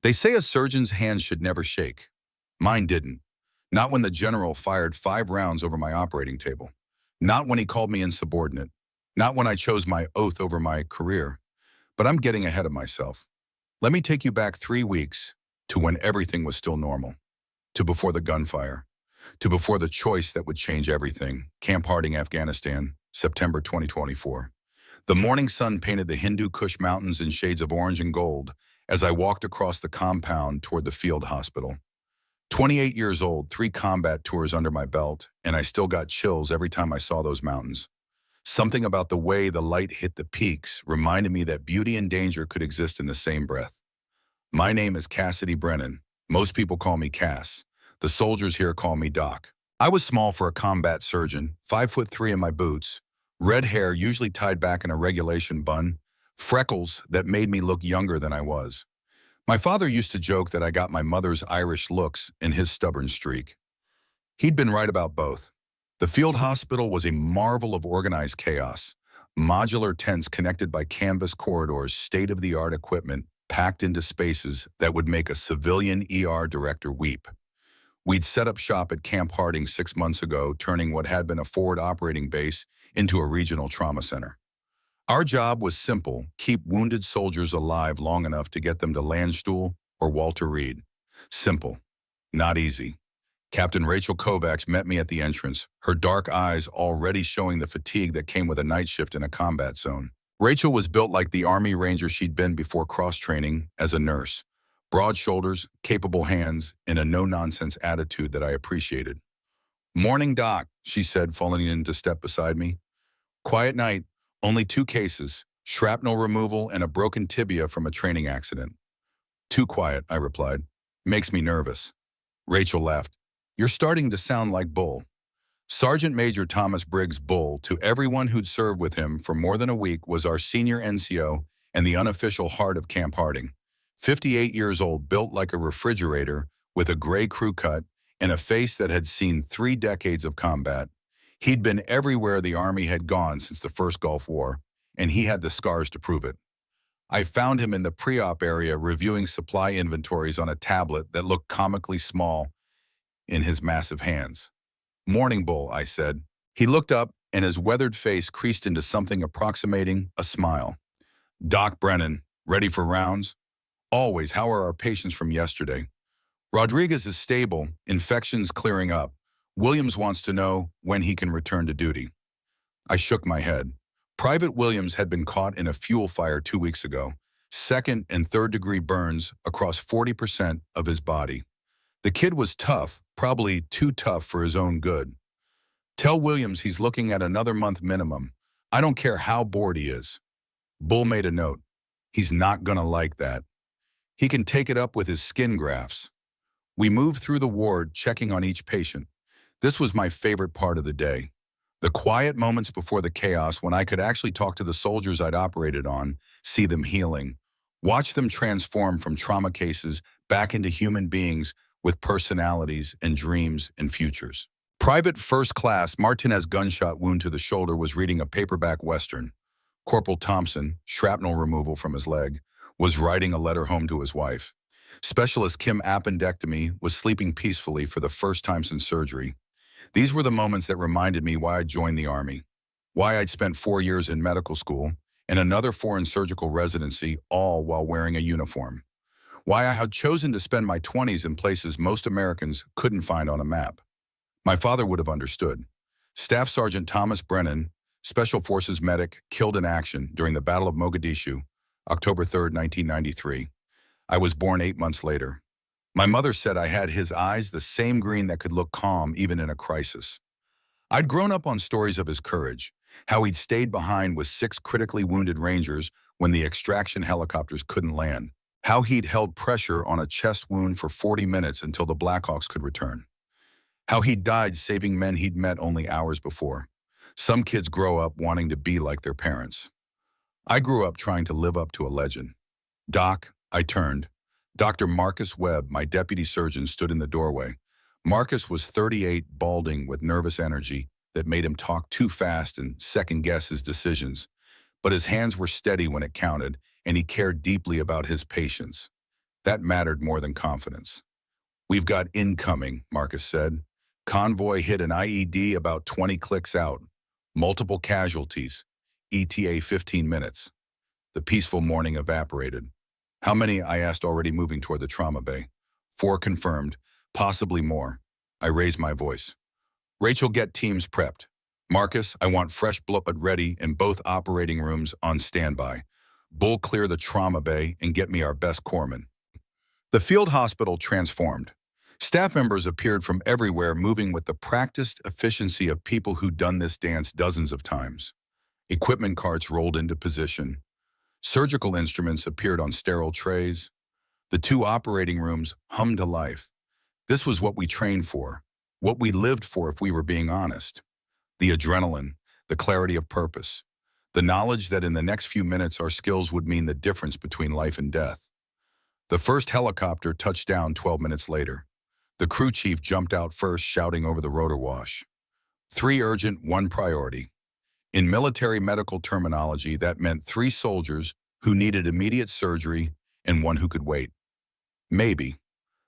They say a surgeon's hand should never shake. Mine didn't. Not when the general fired 5 rounds over my operating table. Not when he called me insubordinate. Not when I chose my oath over my career. But I'm getting ahead of myself. Let me take you back 3 weeks to when everything was still normal. To before the gunfire. To before the choice that would change everything. Camp Harding, Afghanistan, September 2024. The morning sun painted the Hindu Kush Mountains in shades of orange and gold as I walked across the compound toward the field hospital. 28 years old, 3 combat tours under my belt, and I still got chills every time I saw those mountains. Something about the way the light hit the peaks reminded me that beauty and danger could exist in the same breath. My name is Cassidy Brennan. Most people call me Cass. The soldiers here call me Doc. I was small for a combat surgeon, 5'3" in my boots, red hair usually tied back in a regulation bun, freckles that made me look younger than I was. My father used to joke that I got my mother's Irish looks and his stubborn streak. He'd been right about both. The field hospital was a marvel of organized chaos. Modular tents connected by canvas corridors, state-of-the-art equipment packed into spaces that would make a civilian ER director weep. We'd set up shop at Camp Harding 6 months ago, turning what had been a forward operating base into a regional trauma center. Our job was simple: keep wounded soldiers alive long enough to get them to Landstuhl or Walter Reed. Simple, not easy. Captain Rachel Kovacs met me at the entrance, her dark eyes already showing the fatigue that came with a night shift in a combat zone. Rachel was built like the Army Ranger she'd been before cross-training as a nurse. Broad shoulders, capable hands, and a no-nonsense attitude that I appreciated. "Morning, Doc," she said, falling into step beside me. "Quiet night, only 2 cases, shrapnel removal and a broken tibia from a training accident." "Too quiet," I replied. "Makes me nervous." Rachel laughed. "You're starting to sound like Bull." Sergeant Major Thomas Briggs Bull, to everyone who'd served with him for more than a week, was our senior NCO and the unofficial heart of Camp Harding. 58 years old, built like a refrigerator, with a gray crew cut and a face that had seen 3 decades of combat. He'd been everywhere the Army had gone since the first Gulf War, and he had the scars to prove it. I found him in the pre-op area reviewing supply inventories on a tablet that looked comically small in his massive hands. "Morning, Bull," I said. He looked up, and his weathered face creased into something approximating a smile. "Doc Brennan, ready for rounds?" "Always. How are our patients from yesterday?" "Rodriguez is stable, infections clearing up. Williams wants to know when he can return to duty." I shook my head. Private Williams had been caught in a fuel fire 2 weeks ago, 2nd and 3rd degree burns across 40% of his body. The kid was tough, probably too tough for his own good. "Tell Williams he's looking at another month minimum. I don't care how bored he is." Bull made a note. "He's not gonna like that. He can take it up with his skin grafts." We moved through the ward, checking on each patient. This was my favorite part of the day. The quiet moments before the chaos, when I could actually talk to the soldiers I'd operated on, see them healing, watch them transform from trauma cases back into human beings with personalities and dreams and futures. Private First Class Martinez gunshot wound to the shoulder was reading a paperback Western. Corporal Thompson, shrapnel removal from his leg, was writing a letter home to his wife. Specialist Kim Appendectomy was sleeping peacefully for the first time since surgery. These were the moments that reminded me why I joined the Army, why I'd spent 4 years in medical school and another 4 in surgical residency, all while wearing a uniform. Why I had chosen to spend my 20s in places most Americans couldn't find on a map. My father would have understood. Staff Sergeant Thomas Brennan, Special Forces medic, killed in action during the Battle of Mogadishu, October 3, 1993. I was born 8 months later. My mother said I had his eyes, the same green that could look calm even in a crisis. I'd grown up on stories of his courage, how he'd stayed behind with 6 critically wounded Rangers when the extraction helicopters couldn't land, how he'd held pressure on a chest wound for 40 minutes until the Blackhawks could return, how he'd died saving men he'd met only hours before. Some kids grow up wanting to be like their parents. I grew up trying to live up to a legend. "Doc," I turned. Dr. Marcus Webb, my deputy surgeon, stood in the doorway. Marcus was 38, balding with nervous energy that made him talk too fast and second-guess his decisions. But his hands were steady when it counted, and he cared deeply about his patients. That mattered more than confidence. "We've got incoming," Marcus said. "Convoy hit an IED about 20 clicks out. Multiple casualties. ETA 15 minutes." The peaceful morning evaporated. "How many?" I asked, already moving toward the trauma bay. "4 confirmed, possibly more." I raised my voice. "Rachel, get teams prepped. Marcus, I want fresh blood ready in both operating rooms on standby. Bull clear the trauma bay and get me our best corpsman." The field hospital transformed. Staff members appeared from everywhere, moving with the practiced efficiency of people who'd done this dance dozens of times. Equipment carts rolled into position. Surgical instruments appeared on sterile trays. The 2 operating rooms hummed to life. This was what we trained for, what we lived for if we were being honest. The adrenaline, the clarity of purpose, the knowledge that in the next few minutes our skills would mean the difference between life and death. The first helicopter touched down 12 minutes later. The crew chief jumped out first, shouting over the rotor wash. 3 urgent, 1 priority. In military medical terminology, that meant 3 soldiers who needed immediate surgery and 1 who could wait. Maybe.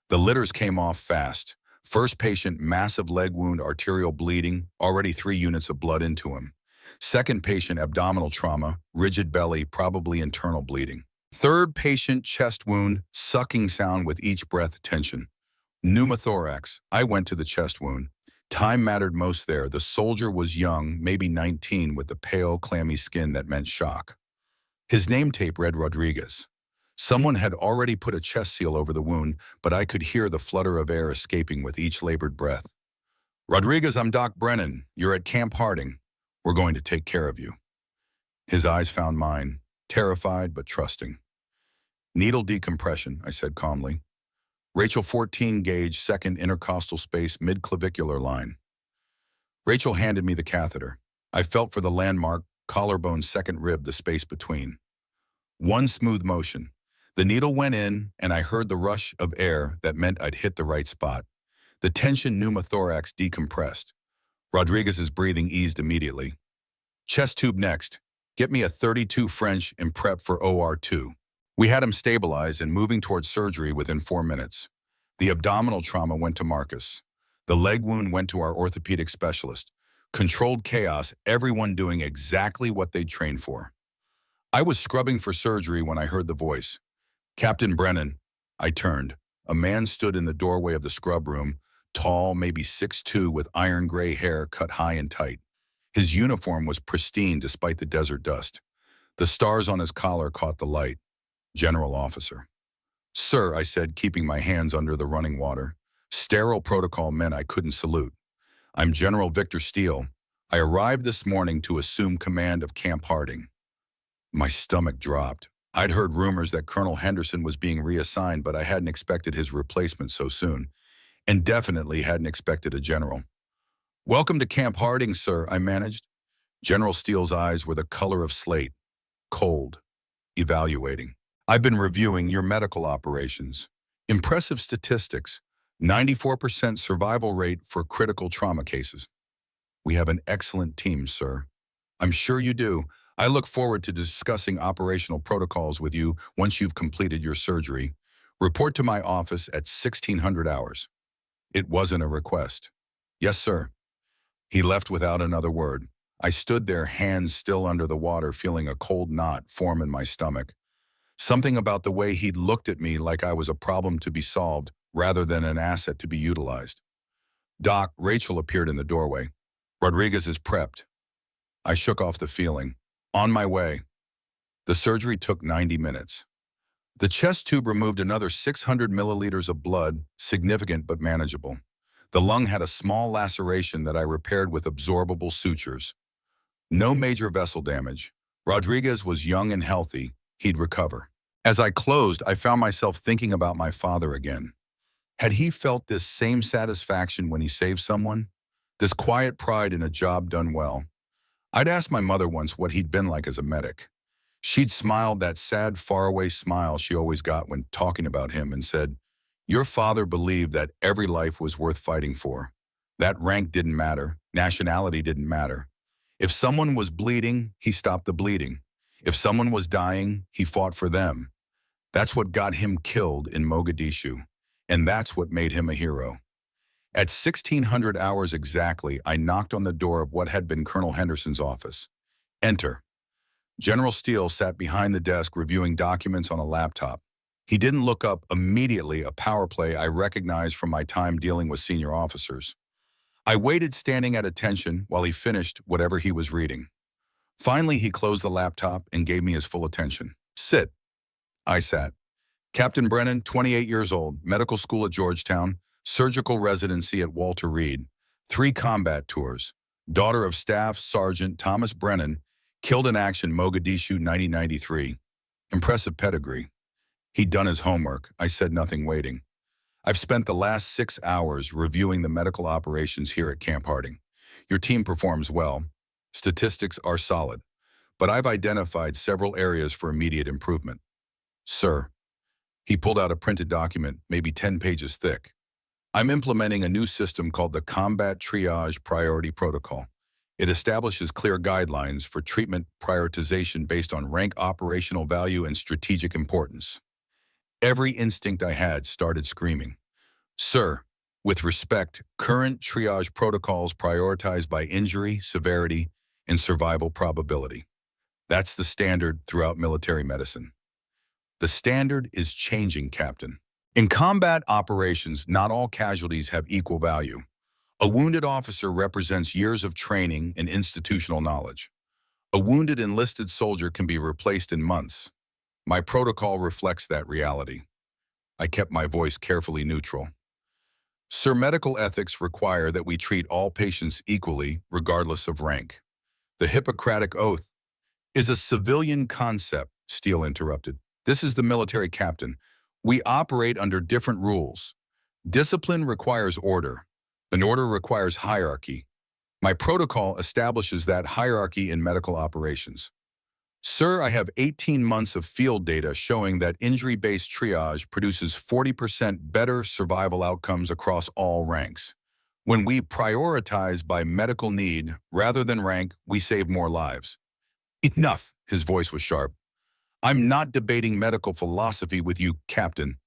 The litters came off fast. First patient, massive leg wound, arterial bleeding, already 3 units of blood into him. Second patient, abdominal trauma, rigid belly, probably internal bleeding. Third patient, chest wound, sucking sound with each breath, tension. Pneumothorax. I went to the chest wound. Time mattered most there. The soldier was young, maybe 19, with the pale, clammy skin that meant shock. His name tape read Rodriguez. Someone had already put a chest seal over the wound, but I could hear the flutter of air escaping with each labored breath. "Rodriguez, I'm Doc Brennan. You're at Camp Harding. We're going to take care of you." His eyes found mine, terrified but trusting. "Needle decompression," I said calmly. "Rachel, 14 gauge, second intercostal space, mid-clavicular line." Rachel handed me the catheter. I felt for the landmark, collarbone, second rib, the space between. 1 smooth motion. The needle went in, and I heard the rush of air that meant I'd hit the right spot. The tension pneumothorax decompressed. Rodriguez's breathing eased immediately. "Chest tube next. Get me a 32 French and prep for OR2. We had him stabilized and moving towards surgery within 4 minutes. The abdominal trauma went to Marcus. The leg wound went to our orthopedic specialist. Controlled chaos, everyone doing exactly what they'd trained for. I was scrubbing for surgery when I heard the voice. "Captain Brennan." I turned. A man stood in the doorway of the scrub room, tall, maybe 6'2", with iron gray hair cut high and tight. His uniform was pristine despite the desert dust. The stars on his collar caught the light. "General officer." "Sir," I said, keeping my hands under the running water. Sterile protocol meant I couldn't salute. "I'm General Victor Steele. I arrived this morning to assume command of Camp Harding." My stomach dropped. I'd heard rumors that Colonel Henderson was being reassigned, but I hadn't expected his replacement so soon, and definitely hadn't expected a general. "Welcome to Camp Harding, sir," I managed. General Steele's eyes were the color of slate, cold, evaluating. "I've been reviewing your medical operations. Impressive statistics, 94% survival rate for critical trauma cases. We have an excellent team, sir." "I'm sure you do. I look forward to discussing operational protocols with you once you've completed your surgery. Report to my office at 1600 hours. It wasn't a request. "Yes, sir." He left without another word. I stood there, hands still under the water, feeling a cold knot form in my stomach. Something about the way he'd looked at me like I was a problem to be solved rather than an asset to be utilized. "Doc," Rachel appeared in the doorway. "Rodriguez is prepped." I shook off the feeling. "On my way." The surgery took 90 minutes. The chest tube removed another 600 milliliters of blood, significant but manageable. The lung had a small laceration that I repaired with absorbable sutures. No major vessel damage. Rodriguez was young and healthy. He'd recover. As I closed, I found myself thinking about my father again. Had he felt this same satisfaction when he saved someone? This quiet pride in a job done well? I'd asked my mother once what he'd been like as a medic. She'd smiled that sad, faraway smile she always got when talking about him and said, "Your father believed that every life was worth fighting for. That rank didn't matter. Nationality didn't matter. If someone was bleeding, he stopped the bleeding. If someone was dying, he fought for them. That's what got him killed in Mogadishu, and that's what made him a hero. At 1600 hours exactly, I knocked on the door of what had been Colonel Henderson's office. Enter. General Steele sat behind the desk reviewing documents on a laptop. He didn't look up immediately, a power play I recognized from my time dealing with senior officers. I waited standing at attention while he finished whatever he was reading. Finally, he closed the laptop and gave me his full attention. Sit. I sat. Captain Brennan, 28 years old, medical school at Georgetown, surgical residency at Walter Reed, 3 combat tours, daughter of Staff Sergeant Thomas Brennan, killed in action Mogadishu 1993. Impressive pedigree. He'd done his homework. I said nothing, waiting. I've spent the last 6 hours reviewing the medical operations here at Camp Harding. Your team performs well. Statistics are solid, but I've identified several areas for immediate improvement. Sir, he pulled out a printed document, maybe 10 pages thick. I'm implementing a new system called the Combat Triage Priority Protocol. It establishes clear guidelines for treatment prioritization based on rank, operational value, and strategic importance. Every instinct I had started screaming. Sir, with respect, current triage protocols prioritize by injury, severity, and survival probability. That's the standard throughout military medicine. The standard is changing, Captain. In combat operations, not all casualties have equal value. A wounded officer represents years of training and institutional knowledge. A wounded enlisted soldier can be replaced in months. My protocol reflects that reality. I kept my voice carefully neutral. Sir, medical ethics require that we treat all patients equally, regardless of rank. The Hippocratic Oath is a civilian concept, Steele interrupted. This is the military, Captain. We operate under different rules. Discipline requires order. An order requires hierarchy. My protocol establishes that hierarchy in medical operations. Sir, I have 18 months of field data showing that injury-based triage produces 40% better survival outcomes across all ranks. When we prioritize by medical need rather than rank, we save more lives. Enough, his voice was sharp. I'm not debating medical philosophy with you, Captain.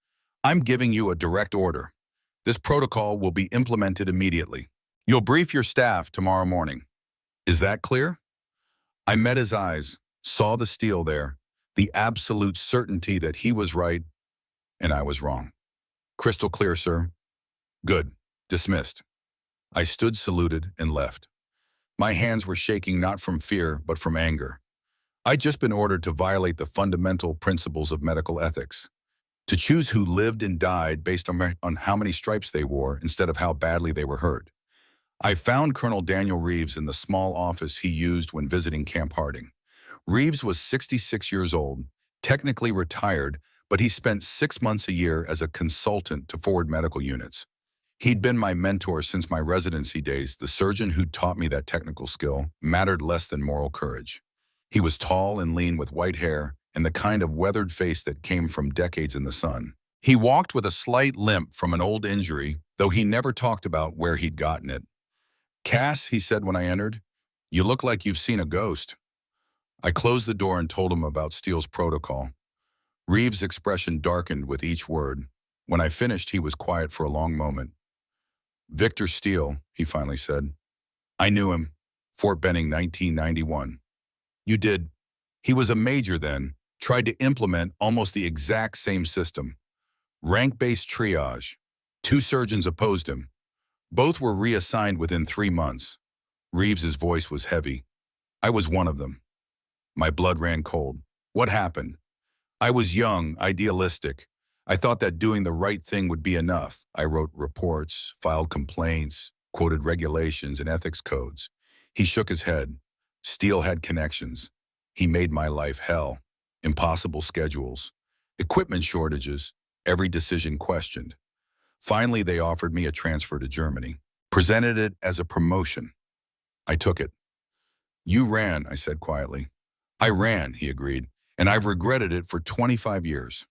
I'm giving you a direct order. This protocol will be implemented immediately. You'll brief your staff tomorrow morning. Is that clear? I met his eyes, saw the steel there, the absolute certainty that he was right and I was wrong. Crystal clear, sir. Good. Dismissed. I stood, saluted, and left. My hands were shaking not from fear, but from anger. I'd just been ordered to violate the fundamental principles of medical ethics, to choose who lived and died based on how many stripes they wore instead of how badly they were hurt. I found Colonel Daniel Reeves in the small office he used when visiting Camp Harding. Reeves was 66 years old, technically retired, but he spent 6 months a year as a consultant to forward medical units. He'd been my mentor since my residency days. The surgeon who taught me that technical skill mattered less than moral courage. He was tall and lean with white hair and the kind of weathered face that came from decades in the sun. He walked with a slight limp from an old injury, though he never talked about where he'd gotten it. Cass, he said when I entered, you look like you've seen a ghost. I closed the door and told him about Steele's protocol. Reeves' expression darkened with each word. When I finished, he was quiet for a long moment. Victor Steele, he finally said. I knew him. Fort Benning, 1991. You did. He was a major then, tried to implement almost the exact same system. Rank-based triage. 2 surgeons opposed him. Both were reassigned within 3 months. Reeves's voice was heavy. I was one of them. My blood ran cold. What happened? I was young, idealistic. I thought that doing the right thing would be enough. I wrote reports, filed complaints, quoted regulations and ethics codes. He shook his head. Steele had connections. He made my life hell. Impossible schedules, equipment shortages, every decision questioned. Finally, they offered me a transfer to Germany, presented it as a promotion. I took it. You ran, I said quietly. I ran, he agreed, and I've regretted it for 25 years.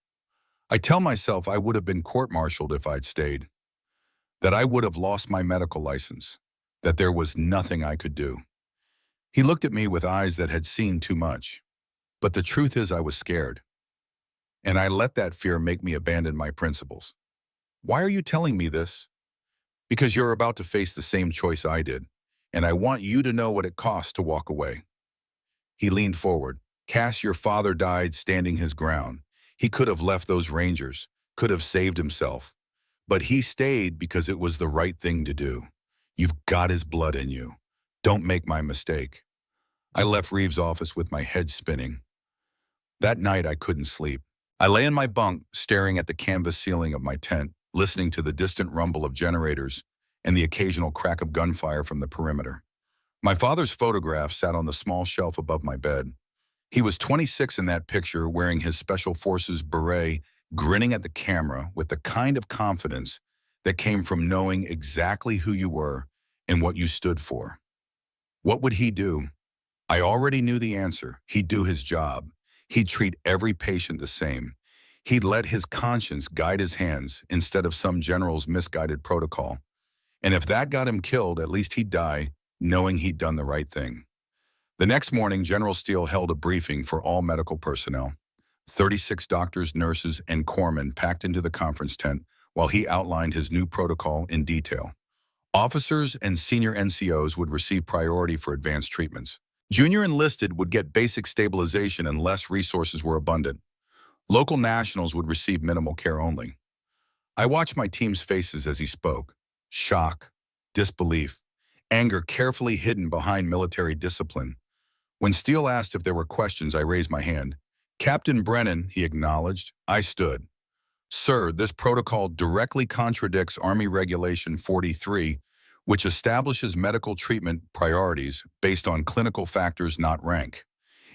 I tell myself I would have been court-martialed if I'd stayed, that I would have lost my medical license, that there was nothing I could do. He looked at me with eyes that had seen too much. But the truth is I was scared. And I let that fear make me abandon my principles. Why are you telling me this? Because you're about to face the same choice I did, and I want you to know what it costs to walk away. He leaned forward. Cass, your father died standing his ground. He could have left those Rangers, could have saved himself. But he stayed because it was the right thing to do. You've got his blood in you. Don't make my mistake. I left Reeves' office with my head spinning. That night I couldn't sleep. I lay in my bunk, staring at the canvas ceiling of my tent, listening to the distant rumble of generators and the occasional crack of gunfire from the perimeter. My father's photograph sat on the small shelf above my bed. He was 26 in that picture, wearing his Special Forces beret, grinning at the camera with the kind of confidence that came from knowing exactly who you were and what you stood for. What would he do? I already knew the answer. He'd do his job. He'd treat every patient the same. He'd let his conscience guide his hands instead of some general's misguided protocol. And if that got him killed, at least he'd die knowing he'd done the right thing. The next morning, General Steele held a briefing for all medical personnel. 36 doctors, nurses, and corpsmen packed into the conference tent while he outlined his new protocol in detail. Officers and senior NCOs would receive priority for advanced treatments. Junior enlisted would get basic stabilization unless resources were abundant. Local nationals would receive minimal care only. I watched my team's faces as he spoke. Shock, disbelief, anger carefully hidden behind military discipline. When Steele asked if there were questions, I raised my hand. Captain Brennan, he acknowledged. I stood. Sir, this protocol directly contradicts Army Regulation 43, which establishes medical treatment priorities based on clinical factors, not rank.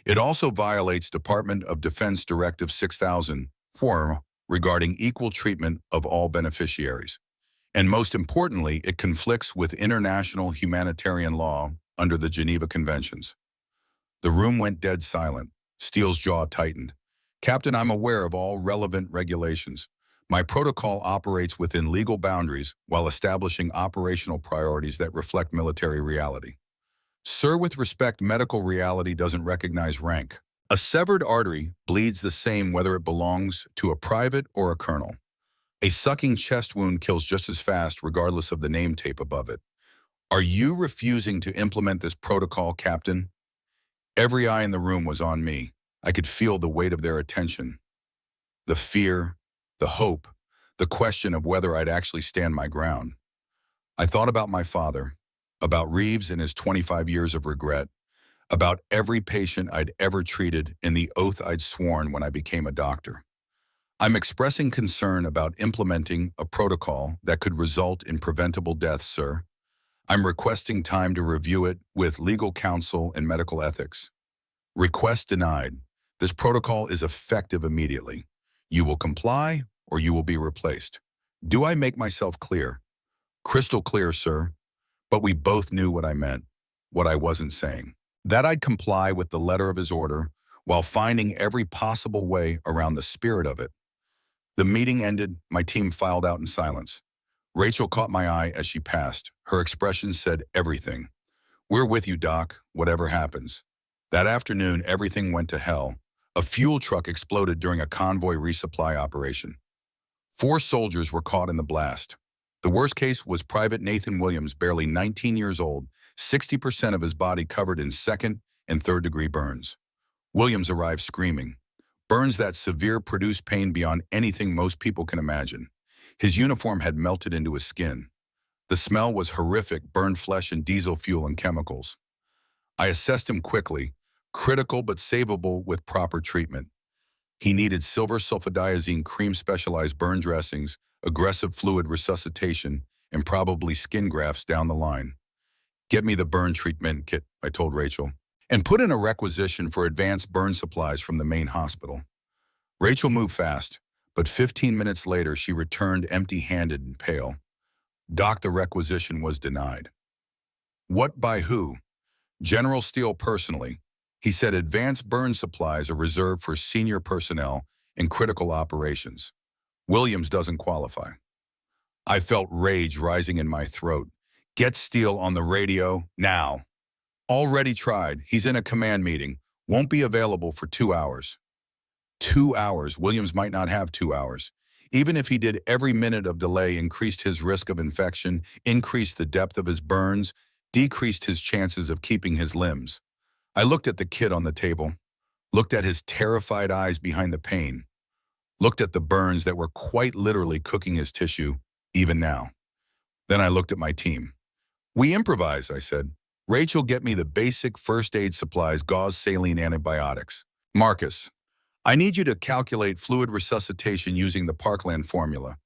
It also violates Department of Defense Directive 6004 regarding equal treatment of all beneficiaries. And most importantly, it conflicts with international humanitarian law under the Geneva Conventions. The room went dead silent. Steele's jaw tightened. Captain, I'm aware of all relevant regulations. My protocol operates within legal boundaries while establishing operational priorities that reflect military reality. Sir, with respect, medical reality doesn't recognize rank. A severed artery bleeds the same whether it belongs to a private or a colonel. A sucking chest wound kills just as fast regardless of the name tape above it. Are you refusing to implement this protocol, Captain? Every eye in the room was on me. I could feel the weight of their attention. The fear, the hope, the question of whether I'd actually stand my ground. I thought about my father, about Reeves and his 25 years of regret, about every patient I'd ever treated and the oath I'd sworn when I became a doctor. I'm expressing concern about implementing a protocol that could result in preventable deaths, sir. I'm requesting time to review it with legal counsel and medical ethics. Request denied. This protocol is effective immediately. You will comply or you will be replaced. Do I make myself clear? Crystal clear, sir. But we both knew what I meant, what I wasn't saying. That I'd comply with the letter of his order while finding every possible way around the spirit of it. The meeting ended. My team filed out in silence. Rachel caught my eye as she passed. Her expression said everything. We're with you, Doc, whatever happens. That afternoon, everything went to hell. A fuel truck exploded during a convoy resupply operation. 4 soldiers were caught in the blast. The worst case was Private Nathan Williams, barely 19 years old, 60% of his body covered in second and third-degree burns. Williams arrived screaming. Burns that severe produced pain beyond anything most people can imagine. His uniform had melted into his skin. The smell was horrific, burned flesh and diesel fuel and chemicals. I assessed him quickly, critical but savable with proper treatment. He needed silver sulfadiazine cream specialized burn dressings, aggressive fluid resuscitation, and probably skin grafts down the line. Get me the burn treatment kit, I told Rachel, and put in a requisition for advanced burn supplies from the main hospital. Rachel moved fast, but 15 minutes later she returned empty-handed and pale. Doc, the requisition was denied. What by who? General Steele personally. He said advanced burn supplies are reserved for senior personnel in critical operations. Williams doesn't qualify. I felt rage rising in my throat. Get Steele on the radio now. Already tried. He's in a command meeting. Won't be available for 2 hours. 2 hours. Williams might not have 2 hours. Even if he did, every minute of delay increased his risk of infection, increased the depth of his burns, decreased his chances of keeping his limbs. I looked at the kid on the table, looked at his terrified eyes behind the pain, looked at the burns that were quite literally cooking his tissue, even now. Then I looked at my team. We improvise, I said. Rachel, get me the basic first aid supplies, gauze, saline, antibiotics. Marcus, I need you to calculate fluid resuscitation using the Parkland formula.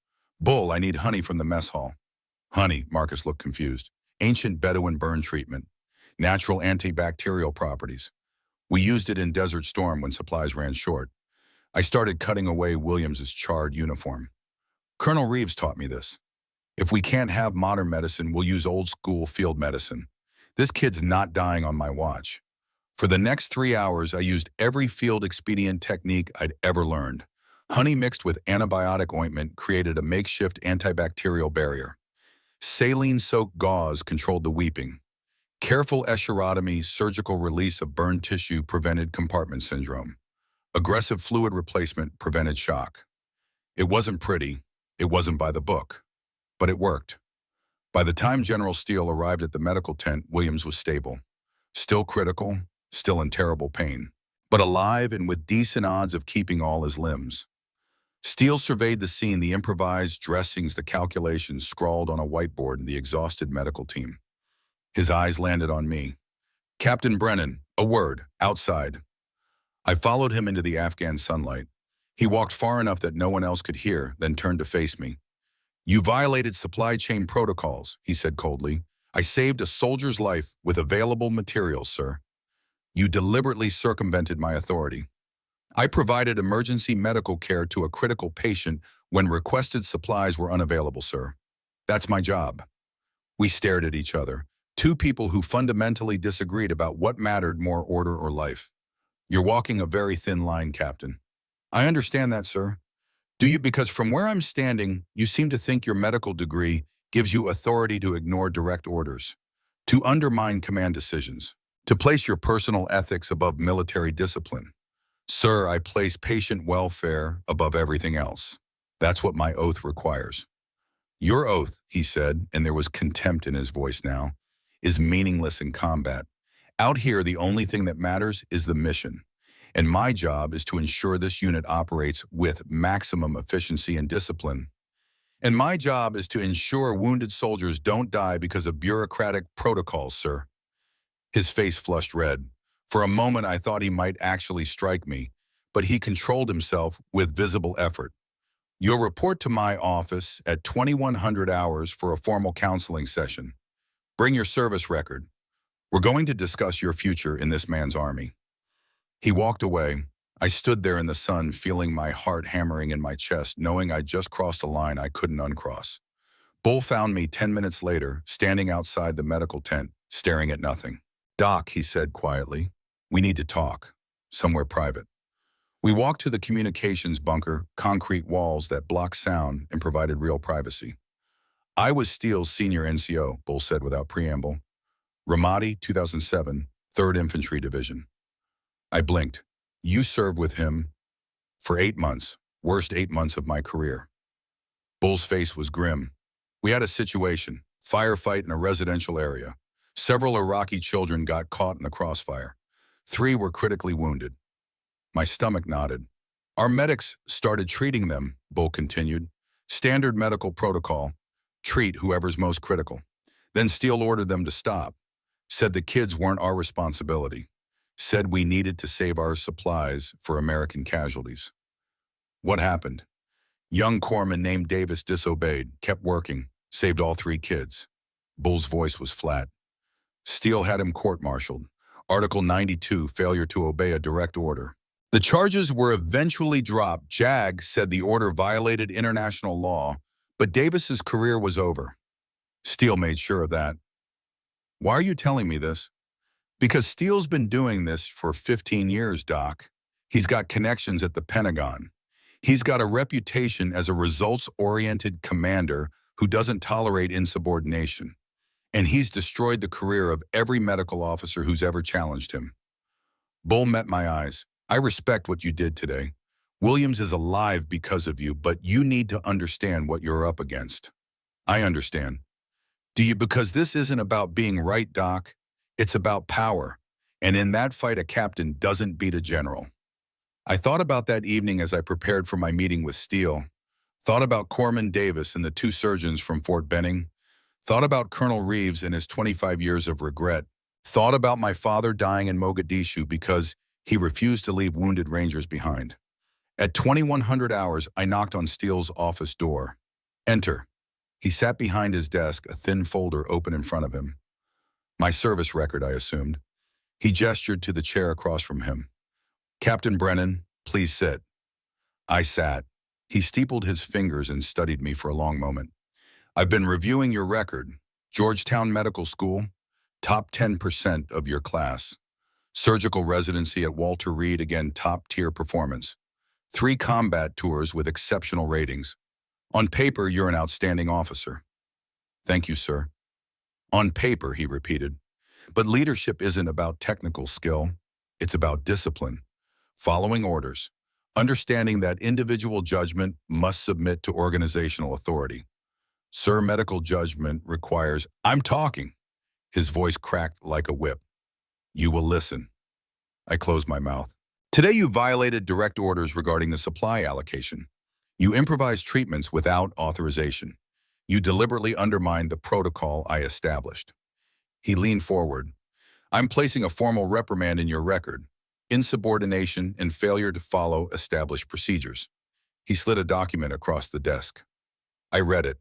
Bull, I need honey from the mess hall. Honey, Marcus looked confused. Ancient Bedouin burn treatment. Natural antibacterial properties. We used it in Desert Storm when supplies ran short. I started cutting away Williams's charred uniform. Colonel Reeves taught me this. If we can't have modern medicine, we'll use old school field medicine. This kid's not dying on my watch. For the next 3 hours, I used every field expedient technique I'd ever learned. Honey mixed with antibiotic ointment created a makeshift antibacterial barrier. Saline-soaked gauze controlled the weeping. Careful escherotomy, surgical release of burned tissue prevented compartment syndrome. Aggressive fluid replacement prevented shock. It wasn't pretty, it wasn't by the book, but it worked. By the time General Steele arrived at the medical tent, Williams was stable. Still critical, still in terrible pain, but alive and with decent odds of keeping all his limbs. Steele surveyed the scene, the improvised dressings, the calculations scrawled on a whiteboard, and the exhausted medical team. His eyes landed on me. Captain Brennan, a word, outside. I followed him into the Afghan sunlight. He walked far enough that no one else could hear, then turned to face me. You violated supply chain protocols, he said coldly. I saved a soldier's life with available materials, sir. You deliberately circumvented my authority. I provided emergency medical care to a critical patient when requested supplies were unavailable, sir. That's my job. We stared at each other, two people who fundamentally disagreed about what mattered more, order or life. You're walking a very thin line, Captain. I understand that, sir. Do you? Because from where I'm standing, you seem to think your medical degree gives you authority to ignore direct orders, to undermine command decisions, to place your personal ethics above military discipline. Sir, I place patient welfare above everything else. That's what my oath requires. Your oath, he said, and there was contempt in his voice now, is meaningless in combat. Out here, the only thing that matters is the mission. And my job is to ensure this unit operates with maximum efficiency and discipline. And my job is to ensure wounded soldiers don't die because of bureaucratic protocols, sir. His face flushed red. For a moment, I thought he might actually strike me, but he controlled himself with visible effort. You'll report to my office at 2100 hours for a formal counseling session. Bring your service record. We're going to discuss your future in this man's army. He walked away. I stood there in the sun, feeling my heart hammering in my chest, knowing I'd just crossed a line I couldn't uncross. Bull found me 10 minutes later, standing outside the medical tent, staring at nothing. Doc, he said quietly, we need to talk, somewhere private. We walked to the communications bunker, concrete walls that blocked sound and provided real privacy. I was Steele's senior NCO, Bull said without preamble. Ramadi, 2007, 3rd Infantry Division. I blinked. You served with him for 8 months, worst 8 months of my career. Bull's face was grim. We had a situation, firefight in a residential area. Several Iraqi children got caught in the crossfire. 3 were critically wounded. My stomach nodded. Our medics started treating them, Bull continued. Standard medical protocol, treat whoever's most critical. Then Steele ordered them to stop. Said the kids weren't our responsibility. Said we needed to save our supplies for American casualties. What happened? Young corpsman named Davis disobeyed, kept working, saved all 3 kids. Bull's voice was flat. Steele had him court-martialed. Article 92, failure to obey a direct order. The charges were eventually dropped. JAG said the order violated international law, but Davis's career was over. Steele made sure of that. Why are you telling me this? Because Steele's been doing this for 15 years, Doc. He's got connections at the Pentagon. He's got a reputation as a results-oriented commander who doesn't tolerate insubordination. And he's destroyed the career of every medical officer who's ever challenged him. Bull met my eyes. I respect what you did today, Williams is alive because of you, but you need to understand what you're up against. I understand. Do you? Because this isn't about being right, Doc. It's about power. And in that fight, a captain doesn't beat a general. I thought about that evening as I prepared for my meeting with Steele. Thought about Corman Davis and the two surgeons from Fort Benning. Thought about Colonel Reeves and his 25 years of regret. Thought about my father dying in Mogadishu because he refused to leave wounded Rangers behind. At 2100 hours, I knocked on Steele's office door. Enter. He sat behind his desk, a thin folder open in front of him. My service record, I assumed. He gestured to the chair across from him. Captain Brennan, please sit. I sat. He steepled his fingers and studied me for a long moment. I've been reviewing your record. Georgetown Medical School, top 10% of your class. Surgical residency at Walter Reed, again, top-tier performance. 3 combat tours with exceptional ratings. On paper, you're an outstanding officer. Thank you, sir. On paper, he repeated. But leadership isn't about technical skill. It's about discipline, following orders, understanding that individual judgment must submit to organizational authority. Sir, medical judgment requires, I'm talking. His voice cracked like a whip. You will listen. I closed my mouth. Today you violated direct orders regarding the supply allocation. You improvised treatments without authorization. You deliberately undermined the protocol I established. He leaned forward. I'm placing a formal reprimand in your record. Insubordination and failure to follow established procedures. He slid a document across the desk. I read it.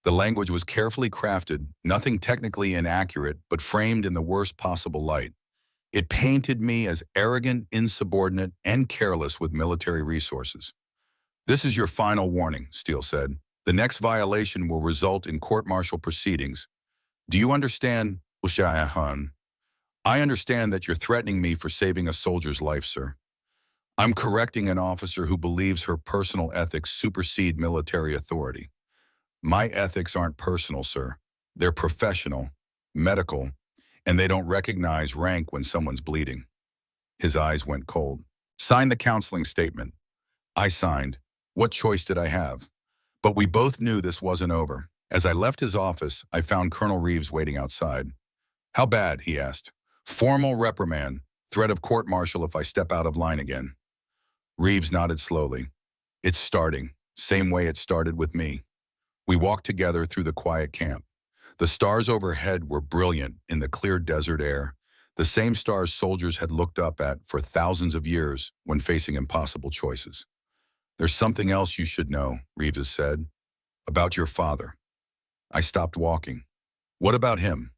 The language was carefully crafted, nothing technically inaccurate, but framed in the worst possible light. It painted me as arrogant, insubordinate, and careless with military resources. This is your final warning, Steele said. The next violation will result in court-martial proceedings. Do you understand, Ushayahan? I understand that you're threatening me for saving a soldier's life, sir. I'm correcting an officer who believes her personal ethics supersede military authority. My ethics aren't personal, sir. They're professional, medical, and they don't recognize rank when someone's bleeding. His eyes went cold. Sign the counseling statement. I signed. What choice did I have? But we both knew this wasn't over. As I left his office, I found Colonel Reeves waiting outside. How bad? He asked. Formal reprimand. Threat of court-martial if I step out of line again. Reeves nodded slowly. It's starting. Same way it started with me. We walked together through the quiet camp. The stars overhead were brilliant in the clear desert air, the same stars soldiers had looked up at for thousands of years when facing impossible choices. There's something else you should know, Reeves said, about your father. I stopped walking. What about him?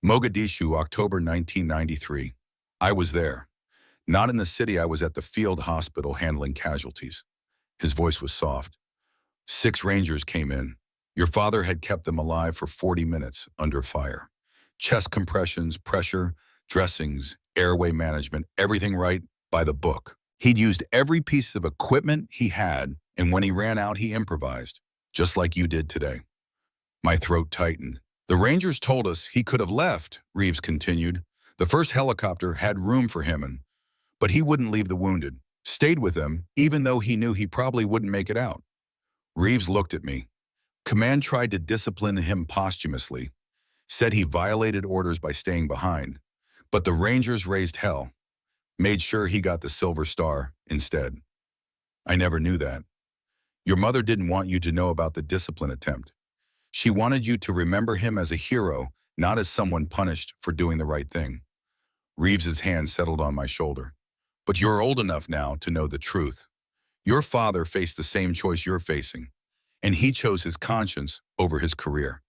Mogadishu, October 1993. I was there. Not in the city, I was at the field hospital handling casualties. His voice was soft. 6 Rangers came in. Your father had kept them alive for 40 minutes under fire. Chest compressions, pressure, dressings, airway management, everything right by the book. He'd used every piece of equipment he had, and when he ran out, he improvised, just like you did today. My throat tightened. The Rangers told us he could have left, Reeves continued. The first helicopter had room for him, but he wouldn't leave the wounded. Stayed with them, even though he knew he probably wouldn't make it out. Reeves looked at me. Command tried to discipline him posthumously, said he violated orders by staying behind, but the Rangers raised hell, made sure he got the Silver Star instead. I never knew that. Your mother didn't want you to know about the discipline attempt. She wanted you to remember him as a hero, not as someone punished for doing the right thing. Reeves's hand settled on my shoulder. But you're old enough now to know the truth. Your father faced the same choice you're facing, and he chose his conscience over his career.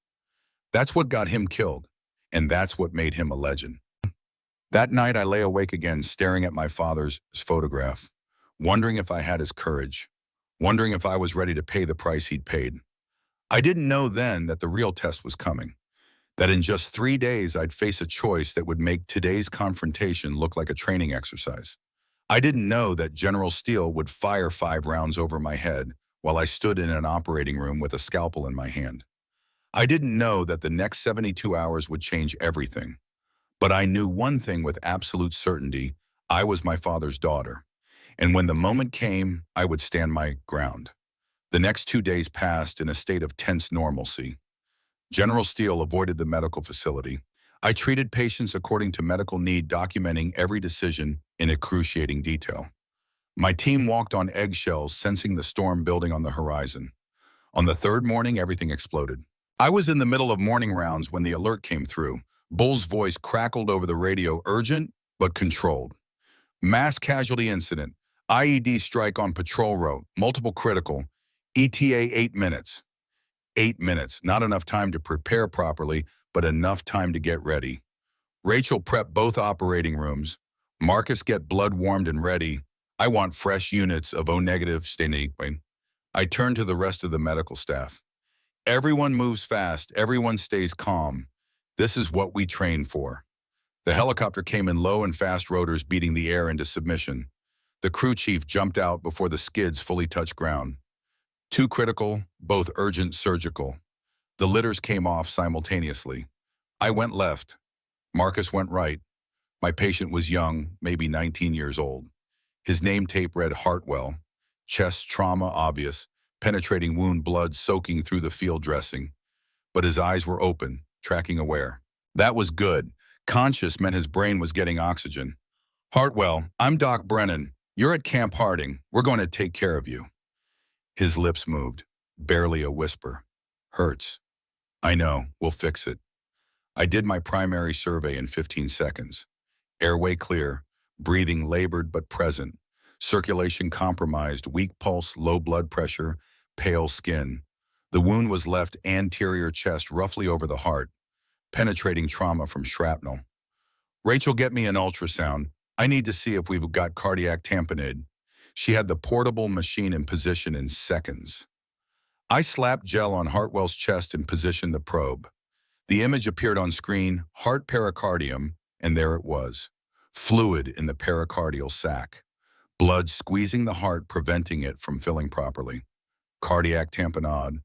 That's what got him killed, and that's what made him a legend. That night, I lay awake again, staring at my father's photograph, wondering if I had his courage, wondering if I was ready to pay the price he'd paid. I didn't know then that the real test was coming, that in just 3 days I'd face a choice that would make today's confrontation look like a training exercise. I didn't know that General Steele would fire 5 rounds over my head while I stood in an operating room with a scalpel in my hand. I didn't know that the next 72 hours would change everything. But I knew one thing with absolute certainty: I was my father's daughter. And when the moment came, I would stand my ground. The next 2 days passed in a state of tense normalcy. General Steele avoided the medical facility. I treated patients according to medical need, documenting every decision in excruciating detail. My team walked on eggshells, sensing the storm building on the horizon. On the third morning, everything exploded. I was in the middle of morning rounds when the alert came through. Bull's voice crackled over the radio, urgent but controlled. Mass casualty incident. IED strike on patrol route. Multiple critical. ETA 8 minutes. 8 minutes. Not enough time to prepare properly, but enough time to get ready. Rachel prepped both operating rooms. Marcus, get blood warmed and ready. I want fresh units of O negative, stay negative. I turned to the rest of the medical staff. Everyone moves fast. Everyone stays calm. This is what we train for. The helicopter came in low and fast, rotors beating the air into submission. The crew chief jumped out before the skids fully touched ground. 2 critical, both urgent surgical. The litters came off simultaneously. I went left. Marcus went right. My patient was young, maybe 19 years old. His name tape read Hartwell. Chest trauma obvious, penetrating wound, blood soaking through the field dressing. But his eyes were open, tracking aware. That was good. Conscious meant his brain was getting oxygen. Hartwell, I'm Doc Brennan. You're at Camp Harding. We're going to take care of you. His lips moved, barely a whisper. Hurts. I know, we'll fix it. I did my primary survey in 15 seconds. Airway clear, breathing labored but present. Circulation compromised, weak pulse, low blood pressure, pale skin. The wound was left anterior chest, roughly over the heart. Penetrating trauma from shrapnel. Rachel, get me an ultrasound. I need to see if we've got cardiac tamponade. She had the portable machine in position in seconds. I slapped gel on Hartwell's chest and positioned the probe. The image appeared on screen, heart pericardium, and there it was. Fluid in the pericardial sac. Blood squeezing the heart, preventing it from filling properly. Cardiac tamponade.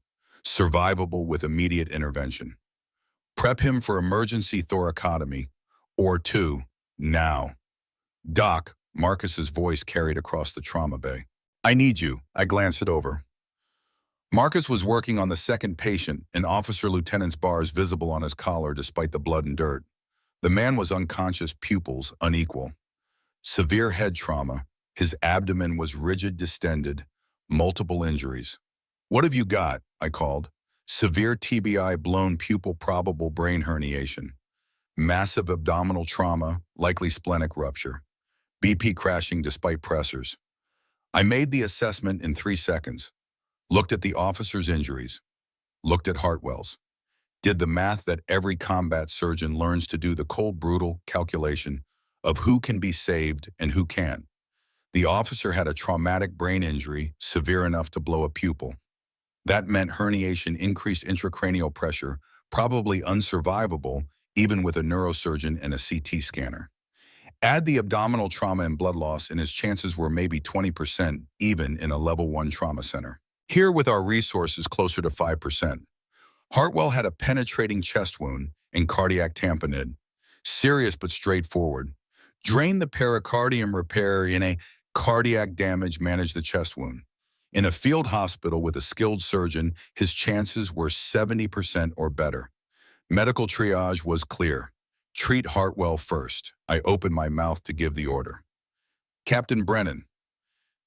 Survivable with immediate intervention. Prep him for emergency thoracotomy. Or 2, now. Doc, Marcus's voice carried across the trauma bay. I need you. I glanced it over. Marcus was working on the second patient, an officer lieutenant's bars visible on his collar despite the blood and dirt. The man was unconscious, pupils unequal. Severe head trauma. His abdomen was rigid, distended, multiple injuries. What have you got? I called. Severe TBI, blown pupil, probable brain herniation. Massive abdominal trauma, likely splenic rupture. BP crashing despite pressors. I made the assessment in 3 seconds. Looked at the officer's injuries. Looked at Hartwell's. Did the math that every combat surgeon learns to do, the cold, brutal calculation of who can be saved and who can't. The officer had a traumatic brain injury, severe enough to blow a pupil. That meant herniation, increased intracranial pressure, probably unsurvivable, even with a neurosurgeon and a CT scanner. Add the abdominal trauma and blood loss, and his chances were maybe 20%, even in a level 1 trauma center. Here, with our resources, closer to 5%. Hartwell had a penetrating chest wound and cardiac tamponade. Serious but straightforward. Drain the pericardium, repair in a cardiac damage, manage the chest wound. In a field hospital with a skilled surgeon, his chances were 70% or better. Medical triage was clear. Treat Hartwell first. I opened my mouth to give the order. Captain Brennan.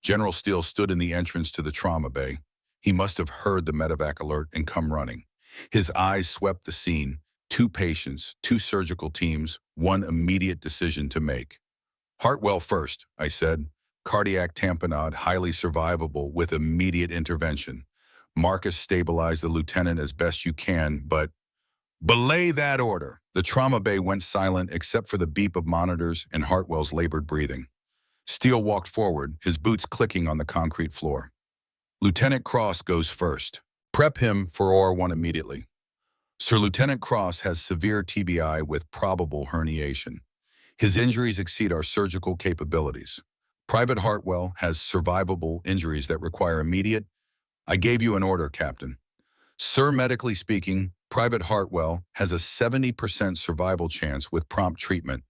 General Steele stood in the entrance to the trauma bay. He must have heard the medevac alert and come running. His eyes swept the scene. 2 patients, 2 surgical teams, 1 immediate decision to make. Hartwell first, I said. Cardiac tamponade, highly survivable with immediate intervention. Marcus, stabilize the lieutenant as best you can, but belay that order. The trauma bay went silent except for the beep of monitors and Hartwell's labored breathing. Steele walked forward, his boots clicking on the concrete floor. Lieutenant Cross goes first. Prep him for OR1 immediately. Sir Lieutenant Cross has severe TBI with probable herniation. His injuries exceed our surgical capabilities. Private Hartwell has survivable injuries that require immediate. I gave you an order, Captain. Sir, medically speaking, Private Hartwell has a 70% survival chance with prompt treatment.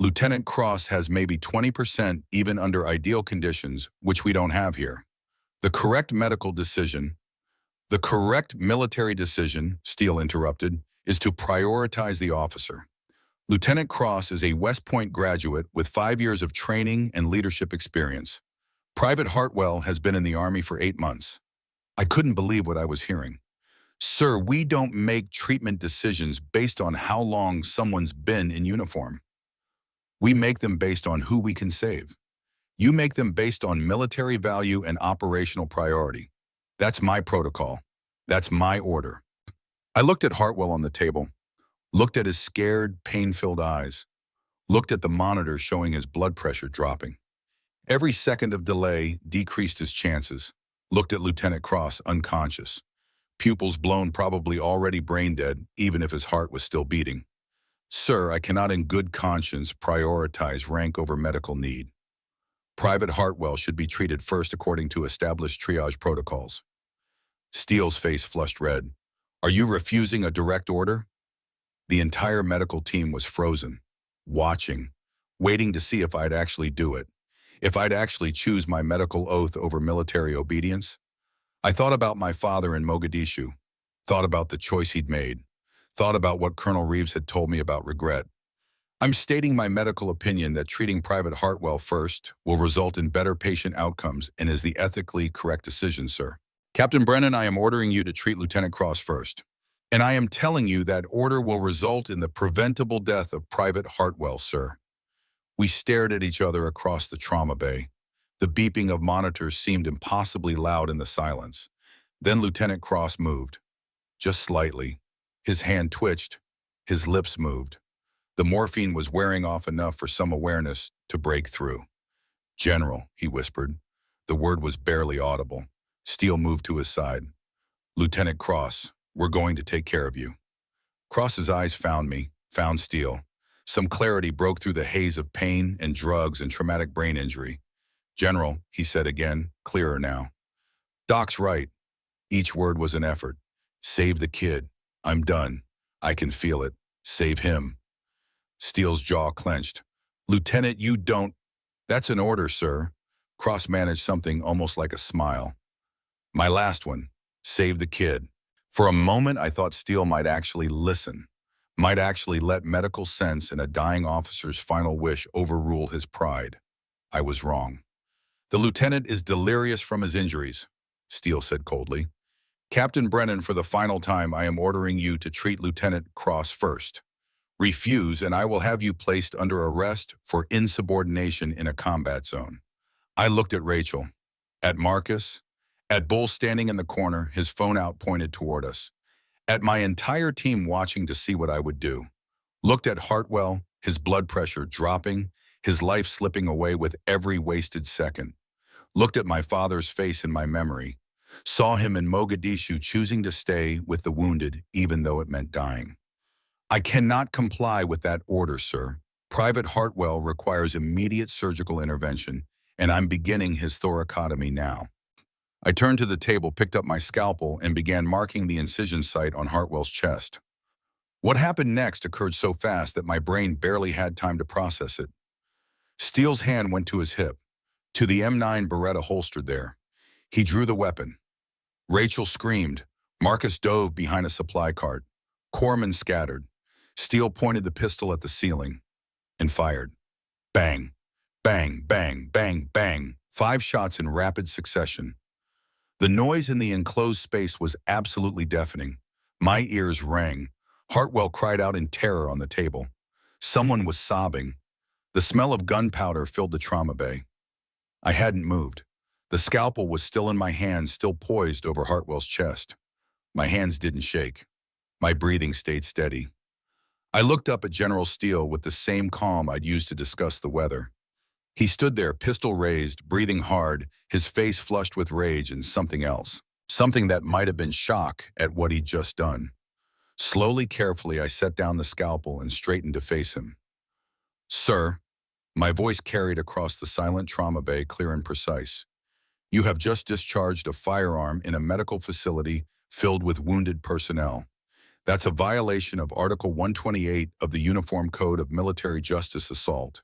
Lieutenant Cross has maybe 20% even under ideal conditions, which we don't have here. The correct medical decision, the correct military decision, Steele interrupted, is to prioritize the officer. Lieutenant Cross is a West Point graduate with 5 years of training and leadership experience. Private Hartwell has been in the Army for 8 months. I couldn't believe what I was hearing. Sir, we don't make treatment decisions based on how long someone's been in uniform. We make them based on who we can save. You make them based on military value and operational priority. That's my protocol. That's my order. I looked at Hartwell on the table, looked at his scared, pain-filled eyes, looked at the monitor showing his blood pressure dropping. Every second of delay decreased his chances. Looked at Lieutenant Cross unconscious, pupils blown, probably already brain dead, even if his heart was still beating. Sir, I cannot in good conscience prioritize rank over medical need. Private Hartwell should be treated first according to established triage protocols. Steele's face flushed red. Are you refusing a direct order? The entire medical team was frozen, watching, waiting to see if I'd actually do it, if I'd actually choose my medical oath over military obedience. I thought about my father in Mogadishu, thought about the choice he'd made, thought about what Colonel Reeves had told me about regret. I'm stating my medical opinion that treating Private Hartwell first will result in better patient outcomes and is the ethically correct decision, sir. Captain Brennan, I am ordering you to treat Lieutenant Cross first. And I am telling you that order will result in the preventable death of Private Hartwell, sir. We stared at each other across the trauma bay. The beeping of monitors seemed impossibly loud in the silence. Then Lieutenant Cross moved, just slightly. His hand twitched, his lips moved. The morphine was wearing off enough for some awareness to break through. General, he whispered. The word was barely audible. Steele moved to his side. Lieutenant Cross, we're going to take care of you. Cross's eyes found me, found Steele. Some clarity broke through the haze of pain and drugs and traumatic brain injury. General, he said again, clearer now. Doc's right. Each word was an effort. Save the kid. I'm done. I can feel it. Save him. Steele's jaw clenched. Lieutenant, you don't... That's an order, sir. Cross managed something almost like a smile. My last one. Save the kid. For a moment, I thought Steele might actually listen, might actually let medical sense and a dying officer's final wish overrule his pride. I was wrong. The lieutenant is delirious from his injuries, Steele said coldly. Captain Brennan, for the final time, I am ordering you to treat Lieutenant Cross first. Refuse, and I will have you placed under arrest for insubordination in a combat zone. I looked at Rachel, at Marcus, at Bull standing in the corner, his phone out pointed toward us, at my entire team watching to see what I would do. Looked at Hartwell, his blood pressure dropping, his life slipping away with every wasted second. Looked at my father's face in my memory, saw him in Mogadishu choosing to stay with the wounded even though it meant dying. I cannot comply with that order, sir. Private Hartwell requires immediate surgical intervention, and I'm beginning his thoracotomy now. I turned to the table, picked up my scalpel, and began marking the incision site on Hartwell's chest. What happened next occurred so fast that my brain barely had time to process it. Steele's hand went to his hip, to the M9 Beretta holstered there. He drew the weapon. Rachel screamed. Marcus dove behind a supply cart. Corpsmen scattered. Steele pointed the pistol at the ceiling and fired. Bang, bang, bang, bang, bang. 5 shots in rapid succession. The noise in the enclosed space was absolutely deafening. My ears rang. Hartwell cried out in terror on the table. Someone was sobbing. The smell of gunpowder filled the trauma bay. I hadn't moved. The scalpel was still in my hands, still poised over Hartwell's chest. My hands didn't shake. My breathing stayed steady. I looked up at General Steele with the same calm I'd used to discuss the weather. He stood there, pistol raised, breathing hard, his face flushed with rage and something else. Something that might have been shock at what he'd just done. Slowly, carefully, I set down the scalpel and straightened to face him. Sir, my voice carried across the silent trauma bay, clear and precise. You have just discharged a firearm in a medical facility filled with wounded personnel. That's a violation of Article 128 of the Uniform Code of Military Justice Assault.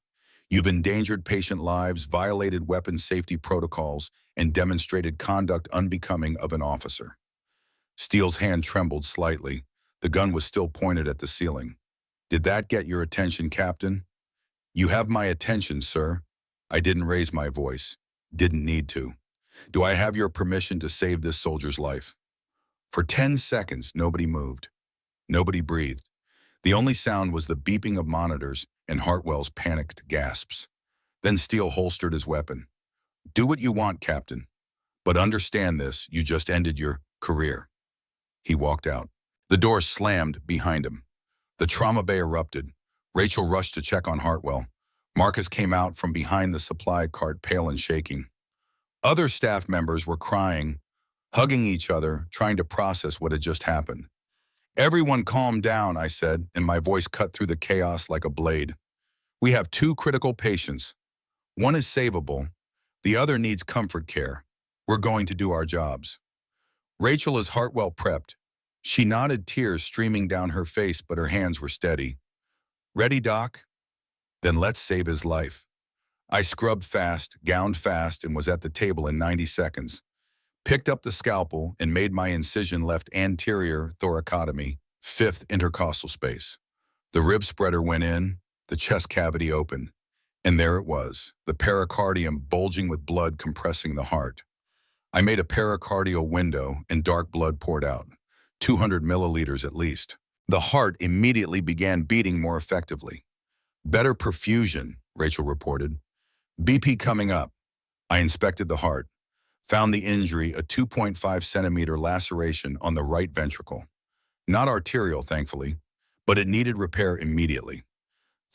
You've endangered patient lives, violated weapons safety protocols, and demonstrated conduct unbecoming of an officer. Steele's hand trembled slightly. The gun was still pointed at the ceiling. Did that get your attention, Captain? You have my attention, sir. I didn't raise my voice. Didn't need to. Do I have your permission to save this soldier's life? For 10 seconds, nobody moved. Nobody breathed. The only sound was the beeping of monitors and Hartwell's panicked gasps. Then Steele holstered his weapon. Do what you want, Captain. But understand this, you just ended your career. He walked out. The door slammed behind him. The trauma bay erupted. Rachel rushed to check on Hartwell. Marcus came out from behind the supply cart, pale and shaking. Other staff members were crying, hugging each other, trying to process what had just happened. Everyone calm down, I said, and my voice cut through the chaos like a blade. We have 2 critical patients. One is savable. The other needs comfort care. We're going to do our jobs. Rachel is Hartwell prepped. She nodded, tears streaming down her face, but her hands were steady. Ready, Doc? Then let's save his life. I scrubbed fast, gowned fast, and was at the table in 90 seconds. Picked up the scalpel and made my incision left anterior thoracotomy, 5th intercostal space. The rib spreader went in, the chest cavity opened, and there it was, the pericardium bulging with blood compressing the heart. I made a pericardial window and dark blood poured out, 200 milliliters at least. The heart immediately began beating more effectively. Better perfusion, Rachel reported. BP coming up. I inspected the heart. Found the injury a 2.5 centimeter laceration on the right ventricle. Not arterial, thankfully, but it needed repair immediately.